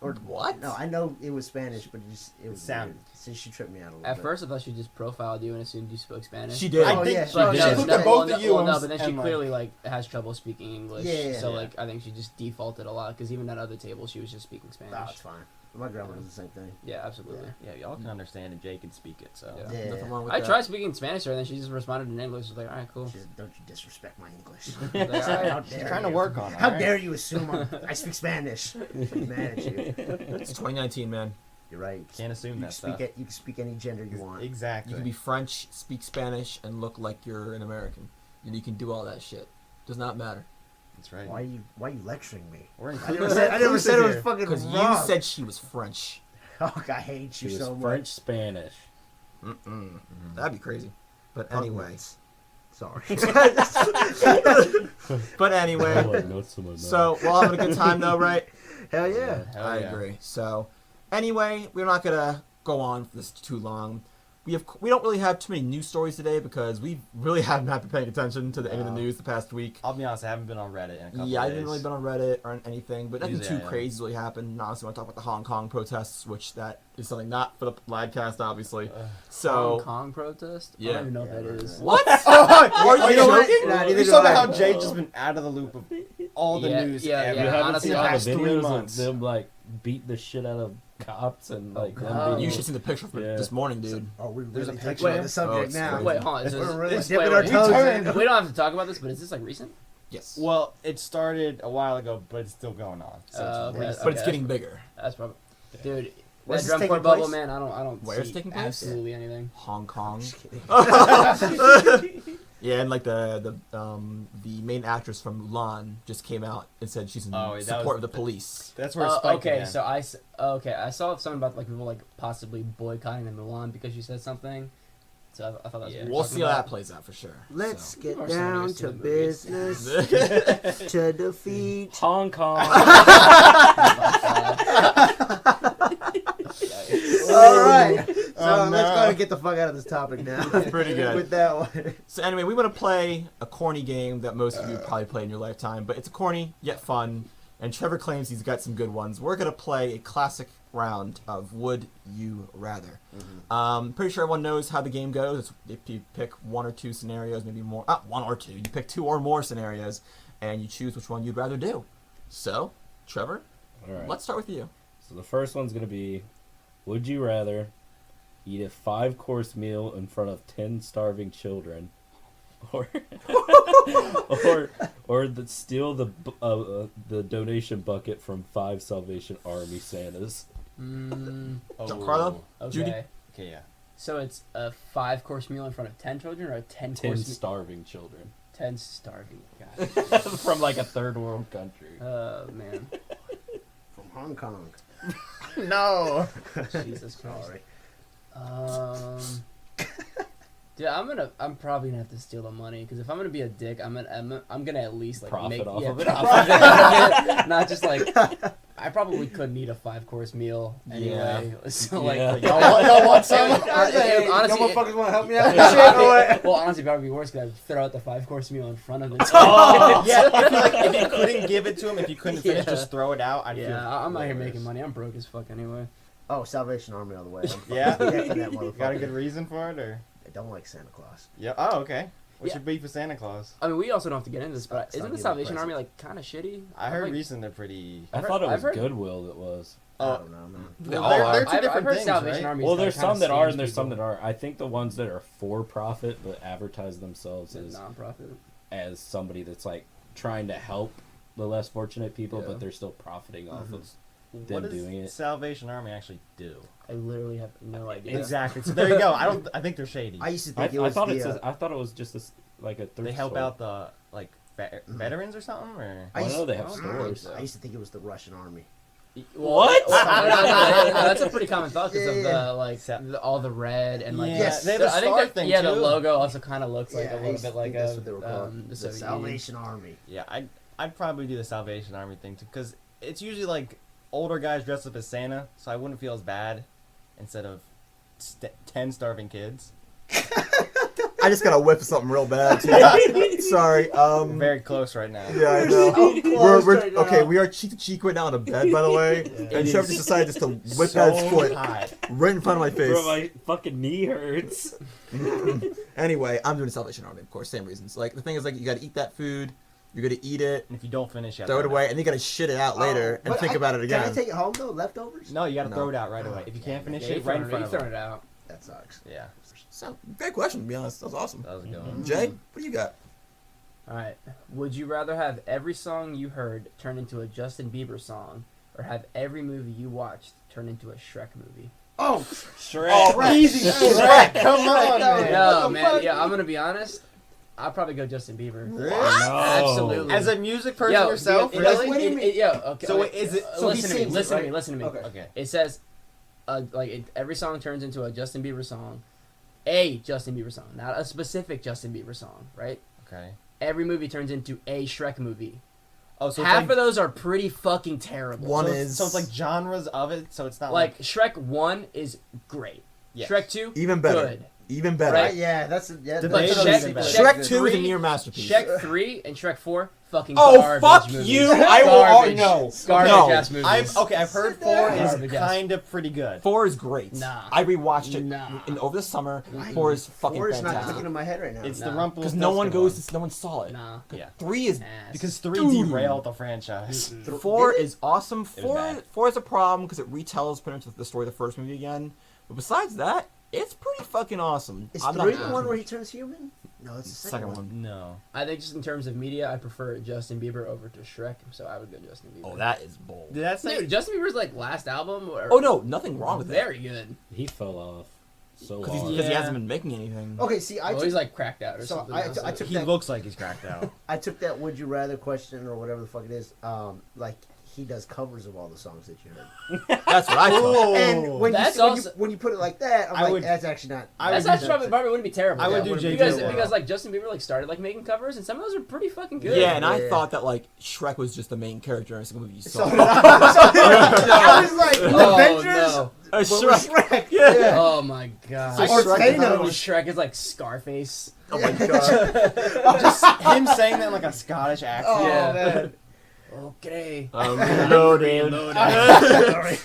Or What? No, I know it was Spanish, but it was Sound. weird. So she tripped me out a little At bit. first, I thought she just profiled you and assumed you spoke Spanish. She did. Oh, I think yeah, she But did. no, She looked no, at both well, of you well, and no, was- but then she and, like- clearly like has trouble speaking English. Yeah. So like I think she just defaulted a lot because even at other tables she was just speaking Spanish. Oh, it's fine. My grandma does the same thing. Yeah, absolutely. Yeah, y'all can understand and Jay can speak it, so. Yeah. Yeah. Nothing wrong with I that. tried speaking Spanish to her, and then she just responded in English. She was like, "All right, cool." She said, don't you disrespect my English. Like, all right. How She's dare trying to you. work on it. How alright? dare you assume I speak Spanish? I'm mad at you. It's 2019, man. You're right. Can't assume You that can speak stuff. you can speak any gender you want. Exactly. You can be French, speak Spanish, and look like you're an American. And you can do all that shit. Does not matter. That's right. Why are you lecturing me? We're I never said it was fucking Because wrong. you said she was French. Oh, I hate She you was so much. French Spanish. That'd be crazy. But anyway. Sorry. But anyway. So we're all having a good time though, right? Hell yeah. Hell I yeah. agree. So anyway, we're not gonna go on for this too long. We don't really have too many news stories today because we really have not been paying attention to the end of the news the past week. I'll be honest, I haven't been on Reddit in a couple Yeah, I days. haven't really been on Reddit or anything, but nothing Usually too I am. crazy really happened. And honestly, I want to talk about the Hong Kong protests, which that is something not for the Ladcast, obviously. Hong So Kong protest? I Yeah. don't even know what that is. what? Are you joking? Nah, neither You do saw I. how Jay just been out of the loop of all the Yeah, news yeah, ever. yeah. You haven't honestly, seen the all the past 3 videos months. of them like beat the shit out of cops and like them God. being You should see the picture from Yeah. this morning, dude. Oh, we're There's really a touching picture. on the subject it's now. crazy. Wait, hold on. Is We're this- really this- dipping wait, our wait, toes turned. in. We don't have to talk about this, but is this like recent? Yes. Well, it started a while ago, but it's still going on. So it's Okay. recent. But it's getting bigger. That's probably, dude. Where's That this drum taking corps bubble, place? man. I don't Where's see it taking place? absolutely anything. Hong Kong. Just kidding. Yeah, and like the main actress from Mulan just came out and said she's in Oh, that support was- of the police. That's where it spiked okay, again. so I saw something about like people like possibly boycotting the Mulan because she said something. So I thought that was Yeah. what you were We'll talking see how that about. plays out for sure. Let's So. get Of course, down somebody to was doing movies. business to defeat. Hong Kong. All right. So Oh, let's no. go and get the fuck out of this topic now. Pretty good. With that one. So anyway, we want to play a corny game that most of you probably played in your lifetime, but it's corny yet fun. And Trevor claims he's got some good ones. We're gonna play a classic round of Would You Rather. Pretty sure everyone knows how the game goes. It's if you pick one or two scenarios, maybe more. Not one or two. You pick two or more scenarios, and you choose which one you'd rather do. So, Trevor, All right. let's start with you. So the first one's gonna be, would you rather eat a 5-course meal in front of 10 starving children, or steal the donation bucket from 5 Salvation Army Santas? Giancarlo? Okay. Judy? Okay, yeah. So it's a 5-course meal in front of 10 children, or a 10 10 course starving children 10 starving. God. from like a third world country. Oh man. From Hong Kong. No. Jesus Christ. Sorry. Dude, I'm probably gonna have to steal the money because if I'm gonna be a dick, I'm gonna at least like Profit make off of it. profit off of it. Not just like I probably couldn't eat a 5-course meal anyway. So like, Yeah. Y'all want some? Honestly, Y'all motherfuckers want to help me out? Shit, well, honestly, it'd probably be worse because I'd throw out the 5-course meal in front of it. Oh, yeah. I feel like if you couldn't give it to him, if you couldn't finish, Yeah. just throw it out. I'd feel Yeah, I'm out here worse. making money. I'm broke as fuck anyway. Oh, Salvation Army all the way. I'm Yeah? decking that motherfucker. Got a good reason for it, or? I don't like Santa Claus. Yeah. Oh, okay. What's Yeah. your beef with Santa Claus? I mean, we also don't have to get into this, but Stop isn't the giving Salvation presents. Army like kind of shitty? I heard like, recently they're pretty. I thought it I've was heard- Goodwill that was. I Oh, don't know, man. They well, all they're are. two different I've heard things, Salvation right? Army. Well, is, like, there's kinda some that are scams and there's some people. that aren't. I think the ones that are for profit but advertise themselves It's as a non-profit. somebody that's like trying to help the less fortunate people, Yeah. but they're still profiting off of What them does doing it. Salvation Army actually do? I literally have no idea. Exactly. So there you go. I think they're shady. I used to I, think it I was thought the, I thought it was just like a thrift They help store. out the veterans or something, or I I used- know they have I don't stores. think so. I used to think it was the Russian army. What? No, that's a pretty common thought because Yeah. of all the red and like. Yes. They have a I think star that, thing the too. logo also kind of looks like Yeah, a I little used to bit like think that's what they were the called. The Soviet Salvation Army. Yeah, I'd probably do the Salvation Army thing too, because it's usually like older guys dressed up as Santa, so I wouldn't feel as bad instead of 10 starving kids. I just gotta whip something real bad. Too. Sorry. We're very close right now. Yeah, I know. So close right now. Okay, we are cheek to cheek right now on a bed, by the way. And It Trevor is just decided just to whip so that foot hot. right in front of my face. Bro, my fucking knee hurts. Anyway, I'm doing the Salvation Army, of course, same reasons. Like the thing is, like you gotta eat that food, you're gonna eat it, And if you don't finish, you have throw it to away, and then you gotta shit it out later and But think about it again. Can I take it home though? Leftovers? No, you gotta No. throw it out right away. If you can't finish Yeah, it, right in front you of throwing them. it out. That sucks. Yeah, So, great question, to be honest. That was awesome. that was a good one. Jay, what do you got? All right. Would you rather have every song you heard turn into a Justin Bieber song, or have every movie you watched turn into a Shrek movie? Oh, Shrek. Easy Shrek, come on, man. No, man. Yeah, I'm gonna be honest. I'll probably go Justin Bieber. Really? Absolutely. As a music person Yo, yourself, it- really? What do you mean? Yeah. Okay. So okay, is it- so he listen to me. sings it, Listen to right? me. Listen to me. Okay. Okay. It says, every song turns into a Justin Bieber song, a Justin Bieber song, not a specific Justin Bieber song, right? Okay. Every movie turns into a Shrek movie. Oh, so Half it's of those are pretty fucking terrible. One so is- so it's like genres of it. So it's not Like Shrek 1 is great. Yes. Shrek 2 Even better. good. Even better. Right? yeah, that's yeah. The that's baby another is thing. better. Shrek 2 is a 3 near masterpiece. Shrek 3 and Shrek 4 fucking Oh, garbage fuck movies. you! I will. Garbage. No. Garbage No. ass movies. I've heard Sit 4 down. is Garbage ass. kind of pretty good. 4 is great. Nah. I rewatched it Nah. over the summer. 4 is fucking Four is not fantastic. clicking in my head right now. It's Nah. the Rumple Because no one saw it. Nah. Yeah. 3 is Ass. Because 3 Dude. derailed the franchise. 4 Did it? is awesome. was 4 bad. 4 is a problem because it retells pretty much the story of the first movie again. But besides that, it's pretty fucking awesome. Is I'm 3 not the one where he turns human? No, it's the second one. No. I think just in terms of media, I prefer Justin Bieber over to Shrek, so I would go Justin Bieber. Oh, that is bold. Did that say? Dude, Justin Bieber's like last album. Oh no, nothing wrong with that. Very good. He fell off so Because hard. he Yeah. hasn't been making anything. Okay, see, I Oh, took, he's like cracked out or So something. I now, took He that- looks like he's cracked out. I took that would you rather question or whatever the fuck it is. Like he does covers of all the songs that you heard. That's what I thought. And when That's you, when, also- you when you put it like that, I'm I like, would- that's actually not. I That's would not do probably wouldn't be terrible. I would though. do J.J. because well. because like Justin Bieber like started like making covers and some of those are pretty fucking good. Yeah, and I Yeah. thought that like Shrek was just the main character in a single movie you So saw. I was like, Oh, Avengers. no. But Shrek. with Shrek. Yeah. Oh my god. So Or Shrek- Thanos. Shrek is like Scarface. Oh my god. Just him saying that in like a Scottish accent. Oh Yeah. man. Okay. Reloaded. Sorry.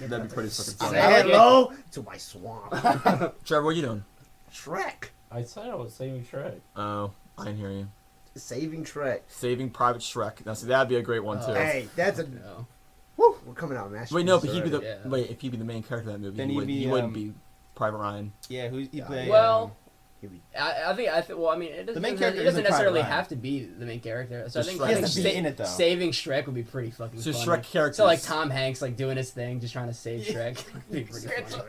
That'd be pretty fucking Say funny. I like it. hello to my swamp. Trevor, what are you doing? Shrek. I said I was saving Shrek. Oh, I didn't hear you. Saving Shrek. Saving Private Shrek. Now, see, that'd be a great one too. Hey, that's a. No. Woo, we're coming out masterpiece. Wait, no, but he'd be the already, yeah. wait. If he'd be the main character of that movie, Then he, he'd would, be, he wouldn't be Private Ryan. Yeah, who's he play? Well, He'd be- I think well, I mean, it doesn't, main character it doesn't isn't Private necessarily Ryan. have to be the main character. So I Just think, Shrek. I He think has to be in it, though. saving Shrek would be pretty fucking So funny. Shrek characters. So like Tom Hanks like doing his thing, just trying to save Shrek. It'd be pretty funny.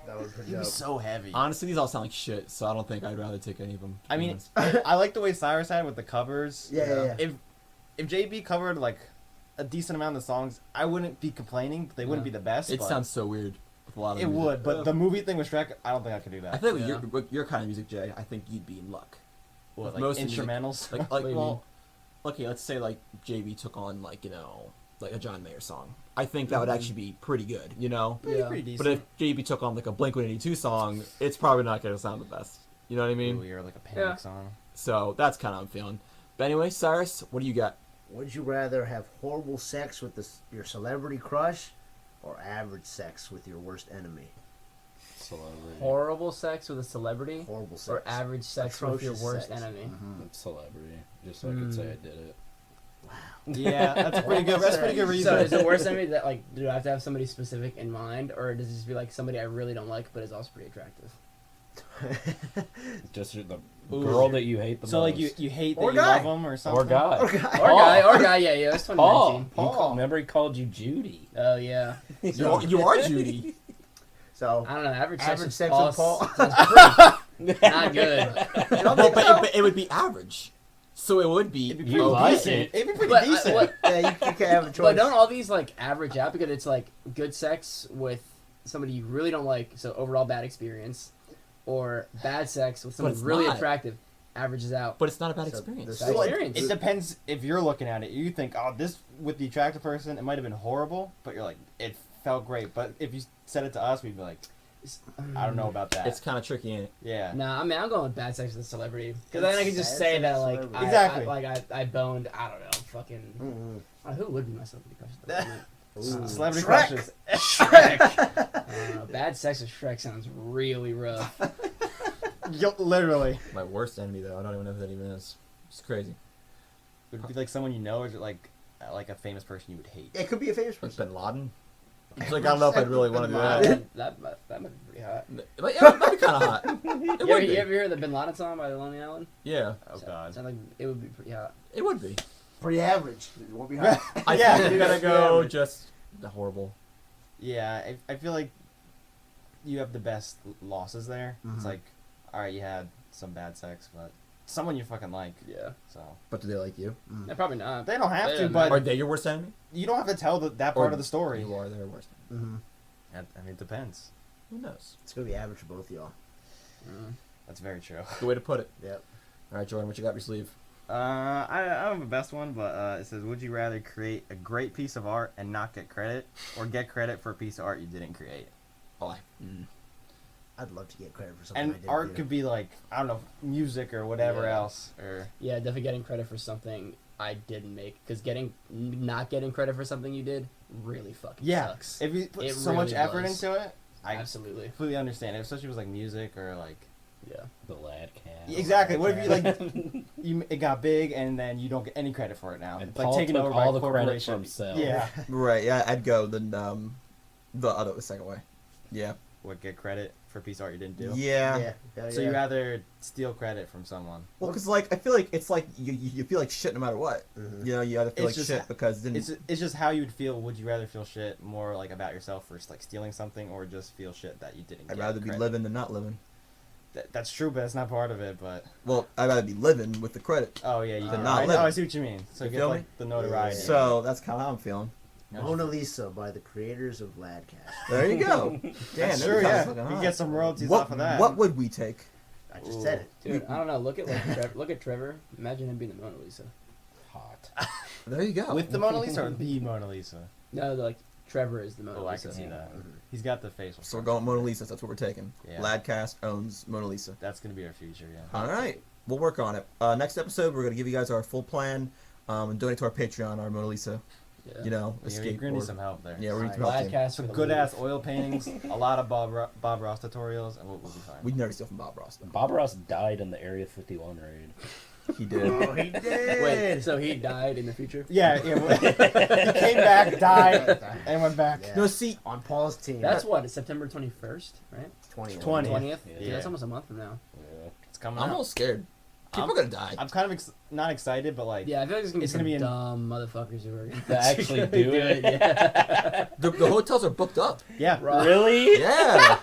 That was pretty he dope. was so heavy. Honestly, these all sound like shit, so I don't think I'd rather take any of them. to I be mean, honest. I like the way Cyrus had with the covers. Yeah. If JB covered like a decent amount of the songs, I wouldn't be complaining. But they wouldn't be the best. it but sounds so weird with a lot of It music. would, but the movie thing with Shrek, I don't think I could do that. I feel like Yeah. with your kind of music, Jay, I think you'd be in luck. What, with like most music. instrumentals. Like What do you well, okay, let's say like JB took on like like a John Mayer song. I think that would actually be pretty good, pretty, Yeah. pretty decent. But if JB took on like a Blink-182 song, it's probably not gonna sound the best. You know what I mean? Ooh, or like a panic Yeah. song. So that's kind of how I'm feeling. But anyway, Cyrus, what do you got? Would you rather have horrible sex with your celebrity crush, or average sex with your worst enemy? Celebrity. Horrible sex with a celebrity Horrible sex. or average sex with your Atrocious worst sex. enemy. Celebrity. Just so I could say I did it. Yeah, that's pretty good. That's pretty good reason. So is the worst enemy that like do I have to have somebody specific in mind, or does it just be like somebody I really don't like but is also pretty attractive? Just the girl that you hate the So most. like you hate that Or you guy. love them or something. Or guy. Or guy. Or guy, yeah, it's 2019. Paul. Paul. Remember he called you Judy. Oh yeah. You are Judy. So I don't know. Average Average sex sex with with Paul. Sounds pretty not good. Well, but it would be average. So it would be. It'd be You pretty like decent. it. It'd be pretty But, decent. Yeah, you can't have a choice. But don't all these like average out because it's like good sex with somebody you really don't like, so overall bad experience, or bad sex with someone it's really not. attractive, averages out. But it's not a bad So experience. the- Bad experience. It depends if you're looking at it. You think, oh, this with the attractive person, it might have been horrible, but you're like, it felt great. But if you said it to us, we'd be like, I don't know about that. It's kind of tricky, ain't it? Yeah. Nah, I mean, I'm going with bad sex with a celebrity because then I can just Bad say sex that like celebrity. Exactly. I boned. I don't know, fucking. Mm-mm. Who would be my celebrity crush? At the moment? Ooh. Celebrity Shrek. crushes. Shrek. I don't know. Bad sex with Shrek sounds really rough. Literally. My worst enemy, though. I don't even know who that even is. It's crazy. Would it be like someone you know, or is it like a famous person you would hate? It could be a famous Like person. Bin Laden. It's like I don't know if I'd really want to do that. that might be pretty hot. But yeah, that'd be kind of hot. It You would ever, be. you ever hear the Bin Laden song by Lonely Island? Yeah, Oh God. Sounds like it would be pretty hot. it would be. Pretty average. It won't be hot. I Yeah. think you gotta go just horrible. Yeah, I feel like you have the best losses there. It's Mhm. like, all right, you had some bad sex, but someone you fucking like. Yeah. So But do they like you? Yeah, probably not. they don't have They to, don't but Are they your worst enemy? you don't have to tell that Or part of the story. You are their worst enemy. Mm-hmm. I mean, it depends. Who knows? It's gonna be average for both of y'all. Mm. That's very true. Good way to put it. Yep. All right, Jordan, what you got up your sleeve? I have the best one, but it says, would you rather create a great piece of art and not get credit, or get credit for a piece of art you didn't create? Oh, I'd love to get credit for something I And did. art could be like, I don't know, music or whatever Yeah. else. Or Yeah, definitely getting credit for something I didn't make because not getting credit for something you did really fucking sucks. if you put It so much really effort does. into it, I Absolutely. completely understand it, especially if it was like music or like. Yeah. The Ladcast. Exactly. What if you like it got big and then you don't get any credit for it now? And It's like Paul taken took over all by the credit for corporation. himself. Yeah. right. Yeah, I'd go the second way. Yeah. Would get credit for a piece of art you didn't do. Yeah. Yeah. So you rather steal credit from someone? Well, because like I feel like it's like you feel like shit no matter what. Mhm. You know, you either feel It's like just- shit because then It's just how you would feel. Would you rather feel shit more like about yourself for like stealing something, or just feel shit that you didn't? I'd get rather be credit? living than not living. That's true, but it's not part of it. But Well, I'd rather be living with the credit. oh yeah, you Than can. not I living. see what you mean. So You get feel like me? the notoriety. Yeah. So that's kind of how I'm feeling. Mona Lisa by the creators of Ladcast. There you go. Damn, That's that'd true. be kinda Yeah, fucking you hot. get some royalties off What, of that. what would we take? I just said it. Dude, I don't know. Look at look at Trevor. Imagine him being the Mona Lisa. Hot. There you go. With the Mona Lisa or the Mona Lisa? No, like Trevor is the Mona Oh, I Lisa. can see that. He's got the facial. So we're going Mona Lisa. That's what we're taking. Yeah. Ladcast owns Mona Lisa. That's gonna be our future. Yeah. All right, we'll work on it. Next episode, we're gonna give you guys our full plan and donate to our Patreon, our Mona Lisa. Yeah. You know, Yeah, escape. we're gonna need some help there. Yeah, we're gonna need some help. team. Ladcast Some for the good ass Louvre. oil paintings, a lot of Bob Ross tutorials, and we'll be fine. We'd never steal from Bob Ross. Though. Bob Ross died in the Area 51 raid. He did. Oh, he did. Wait, so he died in the future? Yeah, he came back, died, and went back. Yeah. No, see, On Paul's team. That's what, it's September 21st, right? 20. 20. 20th? Yeah. Dude, that's almost a month from now. Yeah. It's coming I'm out. almost scared. People I'm- are gonna die. I'm kind of not excited, but like, Yeah, I feel like there's It's gonna gonna be be some dumb motherfuckers who are gonna To actually do it? Yeah. The hotels are booked up. yeah. Right. Really? Yeah.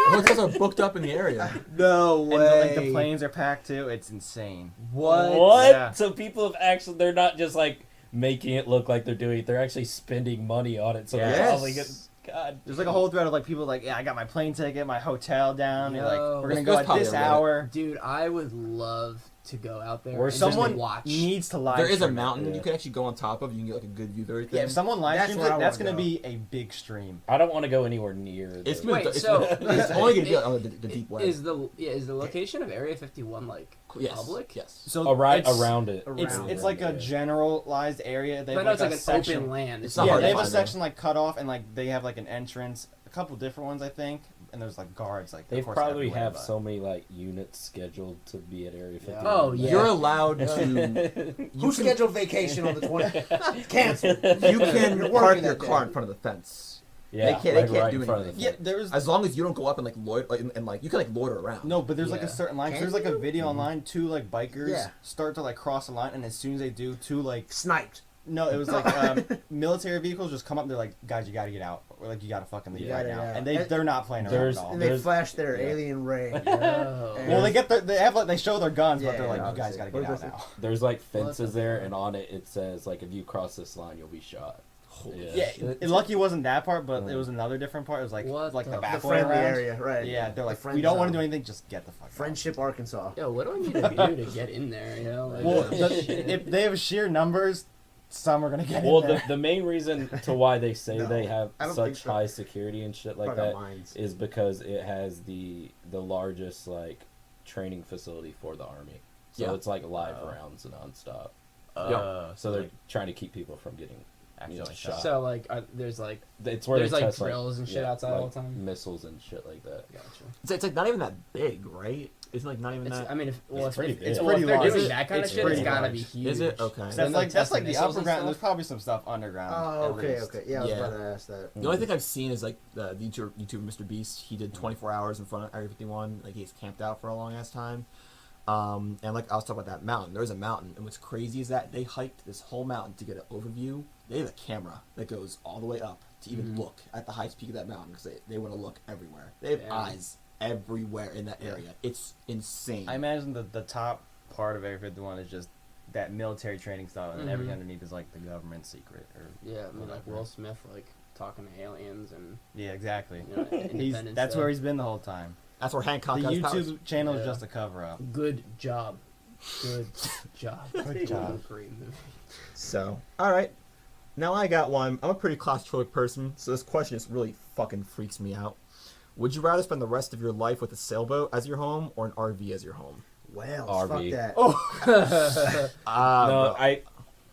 The hotels are booked up in the area. No And the planes are packed too. It's insane. What? Yeah. So people have actually, they're not just like making it look like they're doing it, they're actually spending money on it. So they're Yes. probably getting, God. There's like a whole thread of like people like, yeah, I got my plane ticket, my hotel down. You're like, Yo. we're gonna Let's go go at probably this a little hour. Dude, I would love to go out there Or and someone just watch. Needs to live. There is a stream it. mountain Yeah. you can actually go on top of. You can get like a good view of everything. Yeah, if someone live That's streams where I it, that's wanna gonna go. be a big stream. I don't want to go anywhere near It's the- gonna Wait, be, it's, so- it's only gonna be on the deep web. Is the location of Area 51 like Yes. public? Yes. So around it's, around it. It's Around it's it, like a yeah. generalized area. They But I have know like it's like a an section. open land. It's not Yeah, hard they to have a find, section like cut off, and like they have like an entrance. A couple different ones, I think, and there's like guards. Like They of course, probably everywhere, have but- so many like units scheduled to be at Area 51. Oh, yeah. You're allowed to. Who scheduled vacation on the 20th? Cancel. You can You're park working your that day. car in front of the fence. Yeah, They can't- they like, can't right do in front of anything. the Yeah, fence. there's As long as you don't go up and like loiter, and like you can like loiter around. no, but there's like Yeah. a certain line. 'Cause Can there's like a you? video online. Two like bikers Yeah. start to like cross a line, and as soon as they do, two like Sniped. No, it was like military vehicles just come up. They're like, guys, you got to get out, or like you got to fucking leave right now. And they're not playing around at all. And they flash their alien ray. Oh. Well, they show their guns, but they're like, you guys got to get out now. There's like fences there, and on it says like, if you cross this line, you'll be shot. Lucky wasn't that part, but it was another different part. It was like the back friendly area, right? Yeah, they're like, we don't want to do anything. Just get the fuck out. Friendship, Arkansas. Yo, what do I need to do to get in there? You know, like, Well, if they have sheer numbers, some are gonna get in Well, there. the main reason to why they say No, they have I don't such think so. high security and shit like Fuck our that minds. is because it has the largest like training facility for the army. So it's like live rounds and nonstop. So they're trying to keep people from getting shot. so like, there's like It's where there's they like test, drills and shit outside all like, the time. missiles and shit like that. Gotcha. It's like not even that big, right? Isn't like not even It's, that. I mean, if pretty big. if pretty they're large. doing that kind of It's shit, it's pretty gotta large. be huge. Is it okay? That's like the missiles upper and ground. stuff? There's probably some stuff underground. Oh, at okay, least. okay. Yeah, I was Yeah. about to ask that. The only thing I've seen is like the YouTuber Mr. Beast. He did 24 hours in front of Area 51. Like he's camped out for a long ass time. And like I was talking about that mountain. There's a mountain, and what's crazy is that they hiked this whole mountain to get an overview. They have a camera that goes all the way up to even look at the highest peak of that mountain because they want to look everywhere. They have eyes everywhere in that area. It's insane. I imagine that the top part of Area 51 is just that military training style, and everything underneath is like the government secret. Or Yeah, I mean, like Will Smith, like talking to aliens and yeah, exactly. you know, independent That's stuff. where he's been the whole time. That's where Hancock The got his powers. YouTube channel is just a cover up. Good job. Good job. Good job. Great movie. So, all right. Now I got one. I'm a pretty claustrophobic person, so this question just really fucking freaks me out. Would you rather spend the rest of your life with a sailboat as your home or an RV as your home? Whales, RV. fuck that.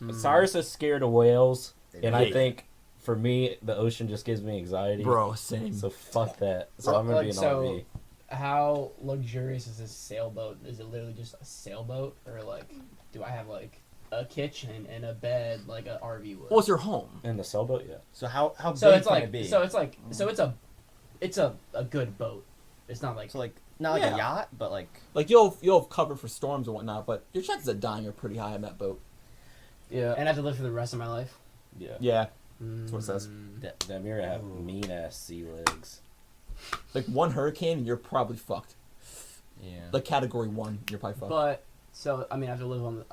No, Cyrus is scared of whales, and I hate think for me the ocean just gives me anxiety. Bro, same. So fuck that. So I'm gonna be an RV. How luxurious is this sailboat? Is it literally just a sailboat, or like, do I have like a kitchen and a bed like an RV would? Well, it's your home. In the sailboat, yeah. So how So big it's can like, it be? it's a good boat. It's not like So like not like Yeah. a yacht, but like Like you'll have cover for storms and whatnot, but your chances of dying are pretty high in that boat. Yeah. and I have to live for the rest of my life. Yeah. Yeah, that's what it says. Damn, you're gonna have mean ass sea legs. Like one hurricane and you're probably fucked. yeah. Like category 1, you're probably fucked. But so I mean, I have to live on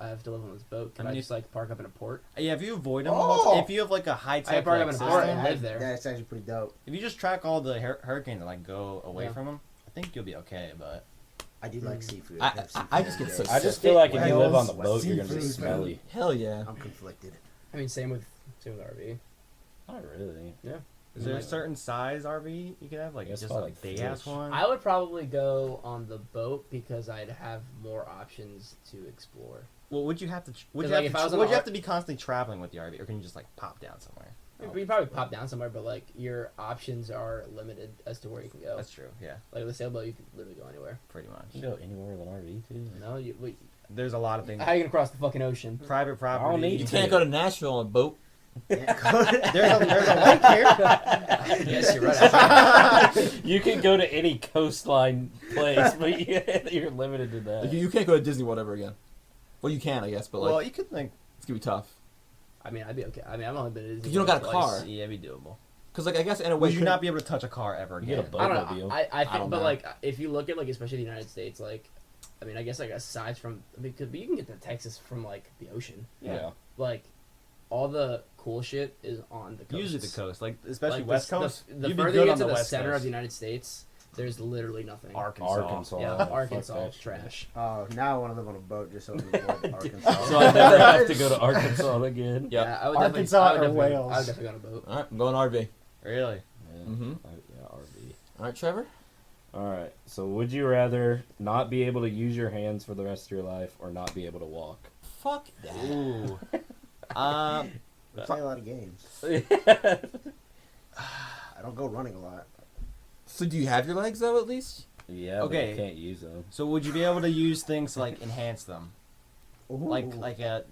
this boat. Can I mean, just like park up in a port? Yeah, if you avoid them, Oh! if you have like a high I tech park like, up in a port system, and live there. That's actually pretty dope. if you just track all the hurricanes and like go away Yeah. from them, I think you'll be okay. But I do like seafood. I Have seafood just get every so day. I just feel like if you live on the Whales, boat, you're gonna be seafood. smelly. Hell yeah. I'm conflicted. I mean, same with RV. Not really. Yeah. is there a certain size RV you can have? Like It's just probably a like big ass fish. one? I would probably go on the boat because I'd have more options to explore. Well, would you have to? Would 'Cause, you like, have if I to? was on Would a you have to be constantly traveling with the RV, or can you just like pop down somewhere? You probably pop down somewhere, but like your options are limited as to where you can go. That's true. Yeah, Like with a sailboat, you can literally go anywhere. pretty much. You can go anywhere with an RV too. No, There's a lot of things. how are you gonna cross the fucking ocean? Private property. don't need You can't go to Nashville on a boat. There's a lake here. Yes, you're right. You can go to any coastline place, but you're limited to Like, that. you can't go to Disney World ever again. Well, you can, I guess, but like Well, you could like. it's gonna be tough. I mean, I'd be okay. I mean, I've only been to Disney You don't got a World twice. car. Yeah, it'd be doable. Because like I guess in a way, Would you not be able to touch a car ever You get again? a I boatmobile. don't know. I think, don't but know. like, if you look at like, especially the United States, like, I mean, I guess like aside from, because you can get to Texas from like the ocean. Yeah. Like, all the cool shit is on the coast. Usually the coast, like especially Like, West the Coast. The You'd be further good you get on to the the West center Coast. of the United States, there's literally nothing. Arkansas. Yeah, fuck Arkansas that shit. trash. Oh, now I want to live on a boat just so I can avoid Arkansas. So I never have to go to Arkansas again. Yep. Yeah, I would Arkansas definitely, or I Wales? would definitely go on a boat. All right, I'm going RV. Really? Yeah. Mm-hmm. Yeah, RV. All right, Trevor. All right. So, would you rather not be able to use your hands for the rest of your life, or not be able to walk? Fuck that. Ooh. I play a lot of games. I don't go running a lot. So do you have your legs though at least? Yeah. Okay. But you can't use them. So would you be able to use things to like enhance them? Ooh.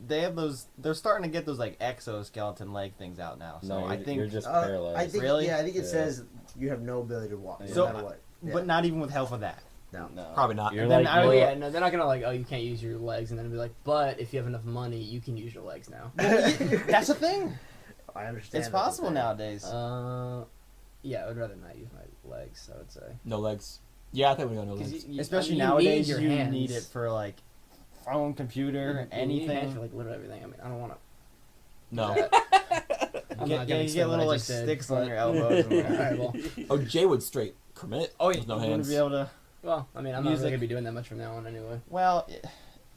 They have those. They're starting to get those like exoskeleton leg things out now. So No, I think, you're just I think Really? yeah, I think it Yeah. says you have no ability to walk, no So- matter what. Yeah. but not even with help of that. No. Probably not. You're then like, I- Oh you're- yeah, no, they're not gonna like, oh, you can't use your legs, and then be like, but if you have enough money, you can use your legs now. That's the thing. I understand. It's that's possible the thing. nowadays. Yeah, I would rather not use my legs. I would say. No legs. Yeah, I think we got no 'Cause legs. Especially I mean, nowadays, you you need your need hands. it for like phone, computer, You need your hands anything. for like literally everything. I mean, I don't want to. No. I'm You not get, gonna you get little like sticks on your elbows. And Alright, well, Oh, Jay would straight commit. oh, with no hands. be able to. well, I mean, I'm not Music. really gonna be doing that much from now on anyway. Well,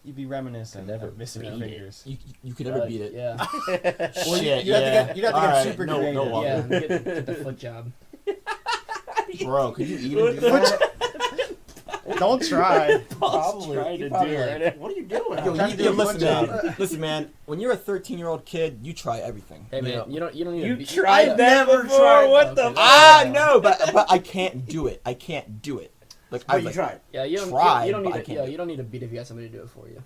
you'd be reminiscent. Never of missing your beat it. fingers. You could never beat it. Yeah, Well, Shit, you'd have to yeah. get, you'd have to All get right, super no, creative. no walking. yeah, get the foot job. Bro, could you even do that? Don't try. trying to do it. What are you doing? Yo, trying to do yo, a listen, foot man. Listen, man. When you're a 13-year-old kid, you try everything. Hey man, you don't need. You to be, tried I- that never before. tried- What the? Okay. Ah, no, but I can't do it. I can't do it. Like I But you like, tried. Yeah, you don't. Tried, you don't but need. I To, can't yo, do it. you don't need to beat if you got somebody to do it for you.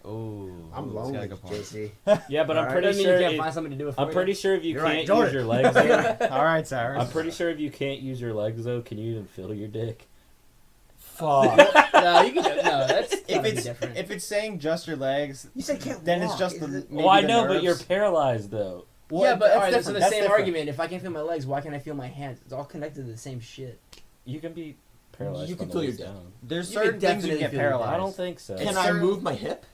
Oh, I'm lonely, JC. Yeah, but I'm Alright. pretty Doesn't mean sure. you can't if- find somebody to do it for I'm you. pretty sure if you You're can't right, use Jordan. your legs, though, all right, Cyrus. I'm pretty sure if you can't use your legs though, can you even feel your dick? fuck. No, you can do it. No, that's if gotta be it's different. if it's saying just your legs, You said can't then walk. it's just is the. it? Maybe Well, I the know, but you're nerves. paralyzed though. Well, yeah, but that's alright, so different. the That's same different. argument. If I can't feel my legs, why can't I feel my hands? It's all connected to the same shit. You can be paralyzed. You can from feel the your waist dick. down. There's You could certain things you definitely get feel your paralyzed. I don't think so. Can It's I certain- move my hip?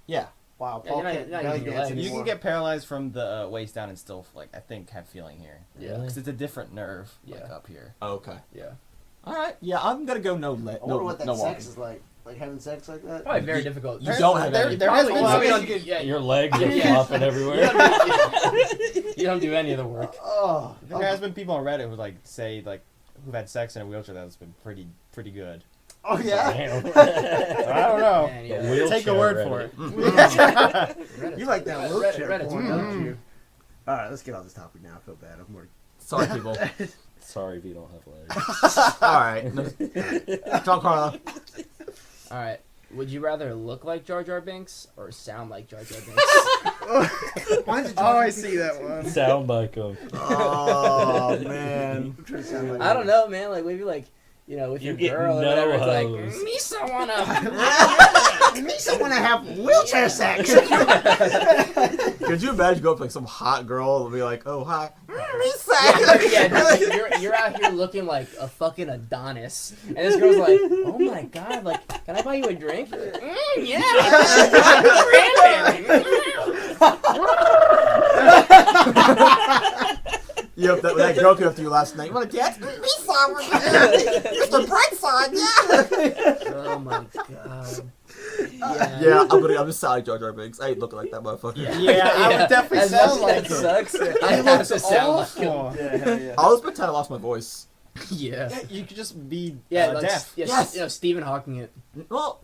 Yeah. Wow, Yeah, Paul you're not- can't you're not belly using your dance legs. You anymore. can get paralyzed from the waist down and still, like, I think, have feeling here. Yeah. Because it's a different nerve, like, Yeah. up here. Oh, okay. Yeah. All right. Yeah, I'm gonna go no leg. I wonder No, what that no sex walking. is like. Like having sex like that. Probably very difficult. You don't have there, any. there has Probably- been well, some we you don't- can- yeah, Your legs are Yeah. flopping you everywhere. don't do any of the work. Oh, There has been people on Reddit who, like, say, like, who've had sex in a wheelchair that's been pretty good. oh yeah. Damn. I don't know. Man, The yeah. wheelchair Take the word Reddit. for it. Reddit's- You like that Reddit- wheelchair Reddit's porn, one. don't you? All right, let's get off this topic now. I feel bad. I'm more. Sorry, people. Sorry if you don't have legs. All right. No. Jeancarlo. All right. Would you rather look like Jar Jar Binks or sound like Jar Jar Binks? Mine's a Oh, I see that one. Sound like them. Oh man. I'm trying to sound like I don't know, man. Like maybe like with You your get girl or no whatever. hoes. It's like Misa wanna. I want to have wheelchair sex. Could you imagine going up to like some hot girl and be like, "Oh hi, Yeah, you're out here looking like a fucking Adonis, and this girl's like, "Oh my god, like, can I buy you a drink?" Yeah, Yep, that girl came up to you last night. You want to dance? Mr. Brightside, yeah. Oh my god. Yeah, I'm just sounding Jar Jar Binks. I ain't looking like that motherfucker. Yeah, I would definitely As sound much like as him. that sucks. I He have looks to sound like him. awful. Yeah. I'll just pretend I lost my voice. Yeah. Yeah, you could just be Yeah, like, deaf. Yes. Stephen Hawking it. Well,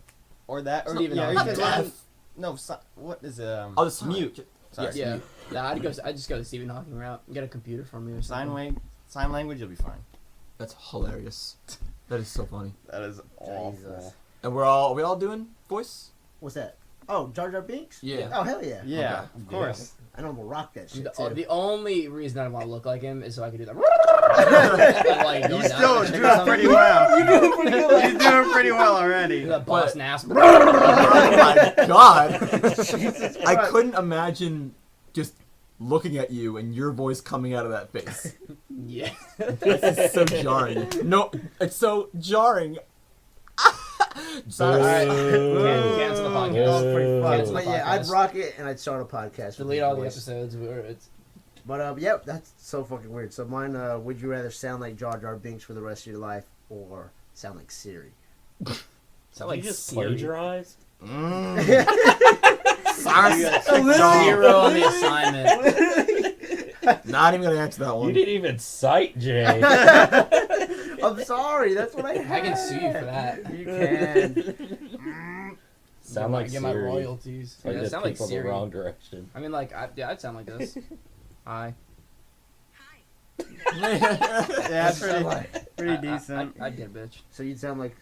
Or that. Or, Stephen yeah, Hawking. you could, Deaf. no, what is it? I'll just mute. Sorry. Yeah. Nah, I'd just go the Stephen Hawking route. Get a computer for me or something. Sign language, you'll be fine. That's hilarious. That is so funny. That is awful. Jesus. And are we all doing voice? What's that? Oh, Jar Jar Binks? Yeah. Oh, hell yeah. Yeah, Okay. of course. I know I'm gonna rock that shit, The, too. the only reason I want to look like him is so I can do that. You still do it pretty well. You do it pretty good. You do it pretty well already. The boss nass. Oh my god! Jesus I Christ. couldn't imagine just looking at you and your voice coming out of that face. Yeah. It's so jarring. No, it's so jarring. Sorry. Cancel the podcast. That was pretty fun. Cancel the But yeah, I'd podcast. rock it and I'd start a podcast. with Delete his all the voice. episodes where it's. But yep, that's so fucking weird. So mine, would you rather sound like Jar Jar Binks for the rest of your life or sound like Siri? Sound You like just Siri. plagiarized. Zero on the assignment. Not even gonna answer that You one. didn't even cite Jay. I'm sorry, that's what I had. I can sue you for that. You can. Sound like get my Siri. royalties. Like Yeah, the sound like people in the Siri. wrong direction. I mean, like, I'd sound like this. Hi. Yeah, that's pretty I- decent. I'd get a bitch. So you'd sound like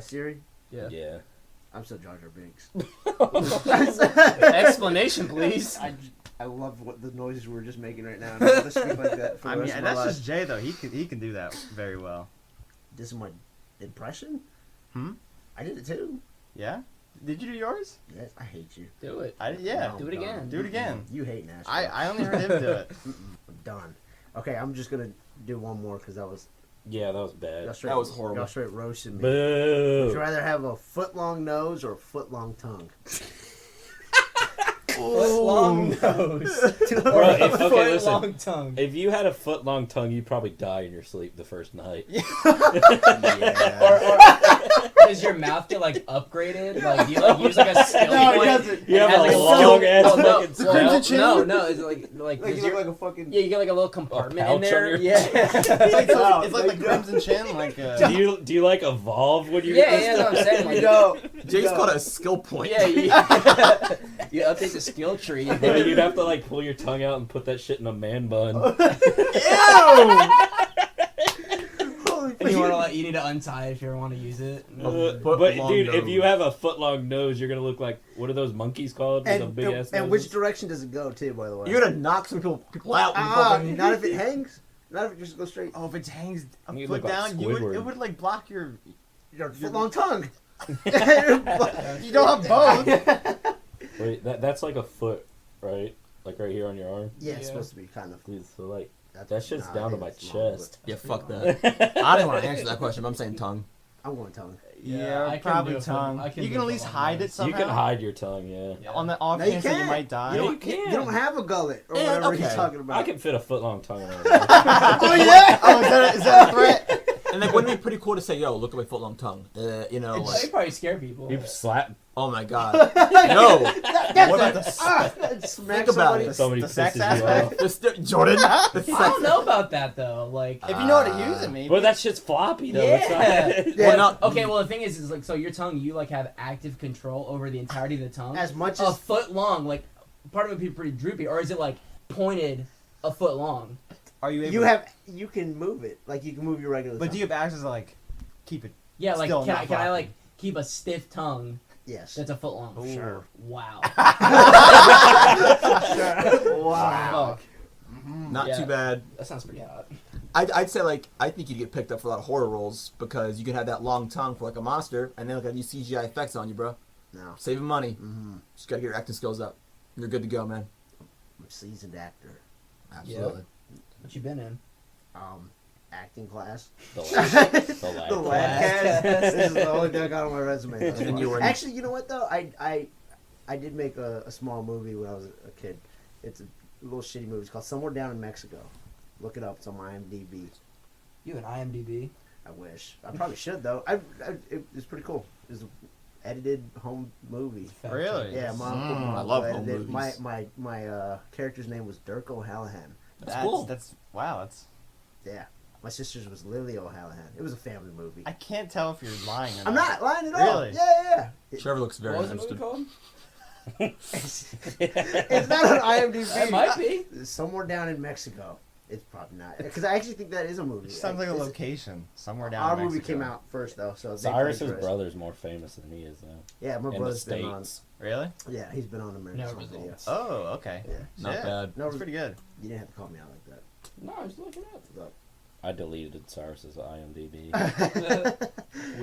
Siri? Yeah. Yeah. I'm still Jar Jar Binks. Explanation, please. I love what the noises we're just making right now. And I'm gonna speak like that for the I mean, rest of my that's life. just Jay though. He can do that very well. This is my impression? Hmm? I did it too. Yeah? Did you do yours? Yes, I hate you. Do it. Yeah. No, Do it I'm again. done. Do it again. You hate Nashville. I only heard him do it. I'm done. Okay, I'm just gonna do one more because that was Yeah, that was bad. That was horrible. Y'all straight roasted me. Boo. Would you rather have a foot-long nose or a foot-long tongue? Long nose. Bro, okay, listen. Long tongue. If you had a foot long tongue, you'd probably die in your sleep the first night. Yeah. Or does your mouth get like upgraded? Like do you like use like a skill No, it point? doesn't. You have It has, a like, a long skill- ass no, no, fucking well, crimson chin? no, it's like Like does you your- look like a fucking. yeah, you get like a little compartment in pouch there. on your- Yeah. It's like the crimson chin, like Do you like evolve when you Yeah, get yeah, this that's what I'm saying. Like, Yo, Jay's called it a skill point. yeah, you update the skill tree. And then you'd have to like pull your tongue out and put that shit in a man bun. And you need to untie it if you ever want to use it. Foot But long dude, if nose. you have a foot long nose, you're gonna look like what are those monkeys called? With the and big ass and which noses? direction does it go too? By the way, You're gonna knock some people out. when you fucking- not if it hangs. Not if it just goes straight. oh, if it hangs a You foot look like down, Squidward. it would like block your. Your foot-long tongue. You don't have both. Wait, that's like a foot, right? Like right here on your arm. Yeah, it's Yeah. supposed to be kind of. Dude, so like That's, that shit's down to my it's long, chest. Yeah, fuck that. I didn't want to answer that question, but I'm saying tongue. but I'm going tongue. Yeah, I can probably do it for- tongue. I can You do can it at for least long hide nose. it somehow. You can hide your tongue, yeah. Yeah. On the off No, you chance that you can't. might die. You you don't, can. you don't have a gullet or Yeah, whatever okay. he's talking about. I can fit a foot long tongue on it. Oh yeah. Oh, is that a threat? And like, wouldn't it be pretty cool to say, "Yo, look at my foot long tongue"? You know, They like, probably scare people. You slap oh my god, no. What about the Smack Think about somebody. it. somebody The sex pisses you aspect? off. Jordan. The I sex- don't know about that though. Like, If you know how to use it, maybe. But that shit's floppy though. Yeah. It's not, Well, not- okay, well the thing is like, so your tongue, you like have active control over the entirety of the tongue. As much A as foot long, like part of it would be pretty droopy, or is it like pointed a foot long? Are you able? you can move it. Like you can move your regular. But tongue. do you have access to like keep it? Yeah, like Still can not I floppy. like keep a stiff tongue Yes. that's a foot long? Ooh. Sure. Wow. Wow. Fuck. Not Yeah. too bad. That sounds pretty hot. I'd say like I think you'd get picked up for a lot of horror roles because you can have that long tongue for like a monster, and then like have these CGI effects on you, bro. No. Saving money. Mm-hmm. Just gotta get your acting skills up. You're good to go, man. I'm a seasoned actor. Absolutely. What you been in? Acting class. the lag. The Ladcast. This is the only thing I got on my resume. And you were- Actually, you know what though? I did make a small movie when I was a kid. It's a little shitty movie. It's called Somewhere Down in Mexico. Look it up. It's on my IMDb. You an IMDb? I wish. I probably should though. It was pretty cool. It was an edited home movie. Really? Yeah, I love home edited. movies. My character's name was Dirk O'Hallahan. That's cool. That's wow. That's. Yeah. My sister's was Lily O'Hallahan. It was a family movie. I can't tell if you're lying or not. I'm not lying at all. Really? Yeah. Trevor looks very What was the interested. movie called? It's not on IMDb. It might be. Somewhere down in Mexico. It's probably not. Because I actually think that is a movie. It sounds like a It's- location somewhere down. Our in movie Mexico. came out first though, so they Cyrus's played first. brother's more famous than he is though. Yeah, my In the brother's been on. States. Really? Yeah, he's been on American No Song Video. results. Oh, okay. Yeah. Not Shit. bad. No, That's pretty good. you didn't have to call me out like that. No, I was looking up. Look. I deleted Cyrus's IMDb.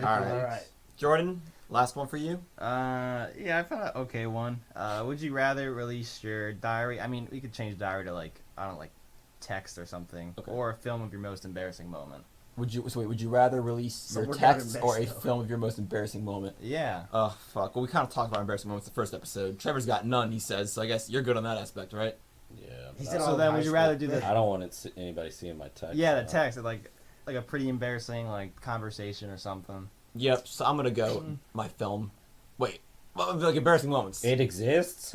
All right. Jordan, last one for you. Yeah, I found an okay one. Would you rather release your diary? I mean, we could change diary to like I don't know, like text or something, Okay. or a film of your most embarrassing moment. Would you rather release your Somewhere down in text or a Mexico. film of your most embarrassing moment? Yeah. Oh fuck. Well, we kind of talked about embarrassing moments the first episode. Trevor's got none, he says. So I guess you're good on that aspect, right? Yeah. He but said I- all So then, high would you school. rather do the? I don't want anybody seeing my text. Yeah, the text, like a pretty embarrassing like conversation or something. Yep. So I'm gonna go my film. Wait. Well, like embarrassing moments. It exists.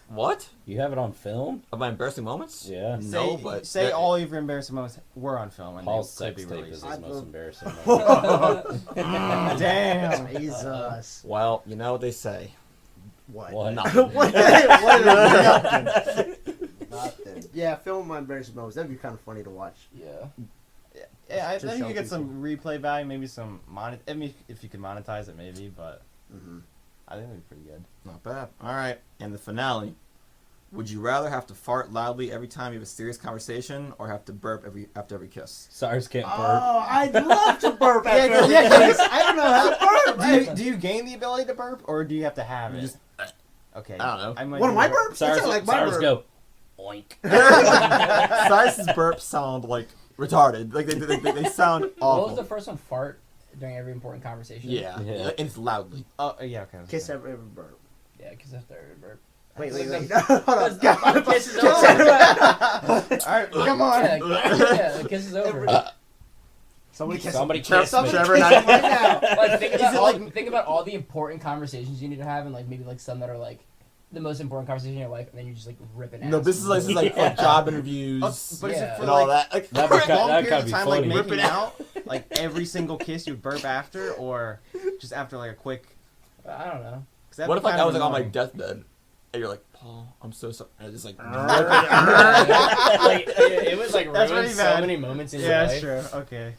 What? You have it on film? Of my embarrassing moments? Yeah. No, say, but say there- all of your embarrassing moments were on film and Paul's they could sex be tape released. is his I'd most love- embarrassing. moment. Damn. Jesus. Well, you know what they say. What? What? Nothing. What Nothing. Yeah, film my embarrassing moments. That'd be kind of funny to watch. Yeah. Yeah, I To think show you get some people. replay value, maybe some I mean, if you could monetize it, maybe, but Mm-hmm. I think it'd be pretty good. Not bad. All right. And the finale. Would you rather have to fart loudly every time you have a serious conversation, or have to burp after every kiss? Cyrus can't burp. Oh, I'd love to burp after every kiss. I don't know how to burp. Do you gain the ability to burp, or do you have to have it? Just, okay. I don't know. What are my burps? That sound like my Cyrus burp. go. Oink. Cyrus's burps sound like retarded. Like they sound awful. What was the first one? Fart during every important conversation? Yeah, Yeah. and it's loudly. Oh, yeah, okay. Kiss every burp. Yeah, because after every burp. Wait. Because Hold on. the kiss is over. Alright, come on. Yeah, the kiss is over. Somebody kiss Somebody me. kiss me. Trevor, not right now. Like think about all the important conversations you need to have, and like maybe like some that are like the most important conversation in your life, and then you're just like ripping ass. No, this is like job interviews But is it Yeah. for and all like, that. Like, That'd for be a long that'd period kinda of be time, like funny. making out, like every single kiss you burp after, or just after like a quick? I don't know. what if like I was like on my deathbed, and you're like, Paul, I'm so sorry. And I just like. Like, it was like That's ruined really so bad. many moments in your Yeah, life. that's true. Okay.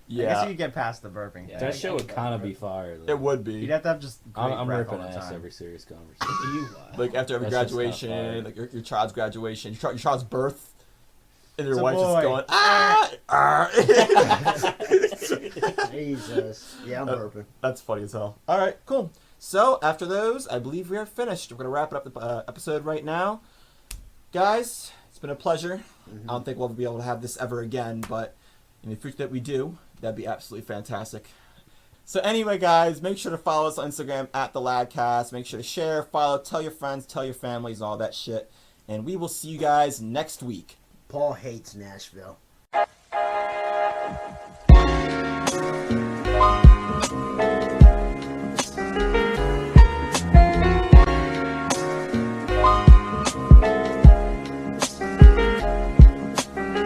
I guess Yeah, you could get past the burping. Yeah. That shit would kind of be fire. Though. it would You'd be. have to have just great I'm breath ripping all the ass time. every serious conversation. You, Like after every That's just not graduation, fire. like your child's graduation, your child's birth, and your It's a wife's just boy. going ah. Jesus. Yeah, I'm burping. That's funny as hell. All right, cool. So after those, I believe we are finished. We're gonna wrap it up the episode right now, guys. It's been a pleasure. I don't think we'll be able to have this ever again, but in the future that we do, that'd be absolutely fantastic. So anyway, guys, make sure to follow us on Instagram at the Ladcast. Make sure to share, follow, tell your friends, tell your families, all that shit. And we will see you guys next week. Paul hates Nashville.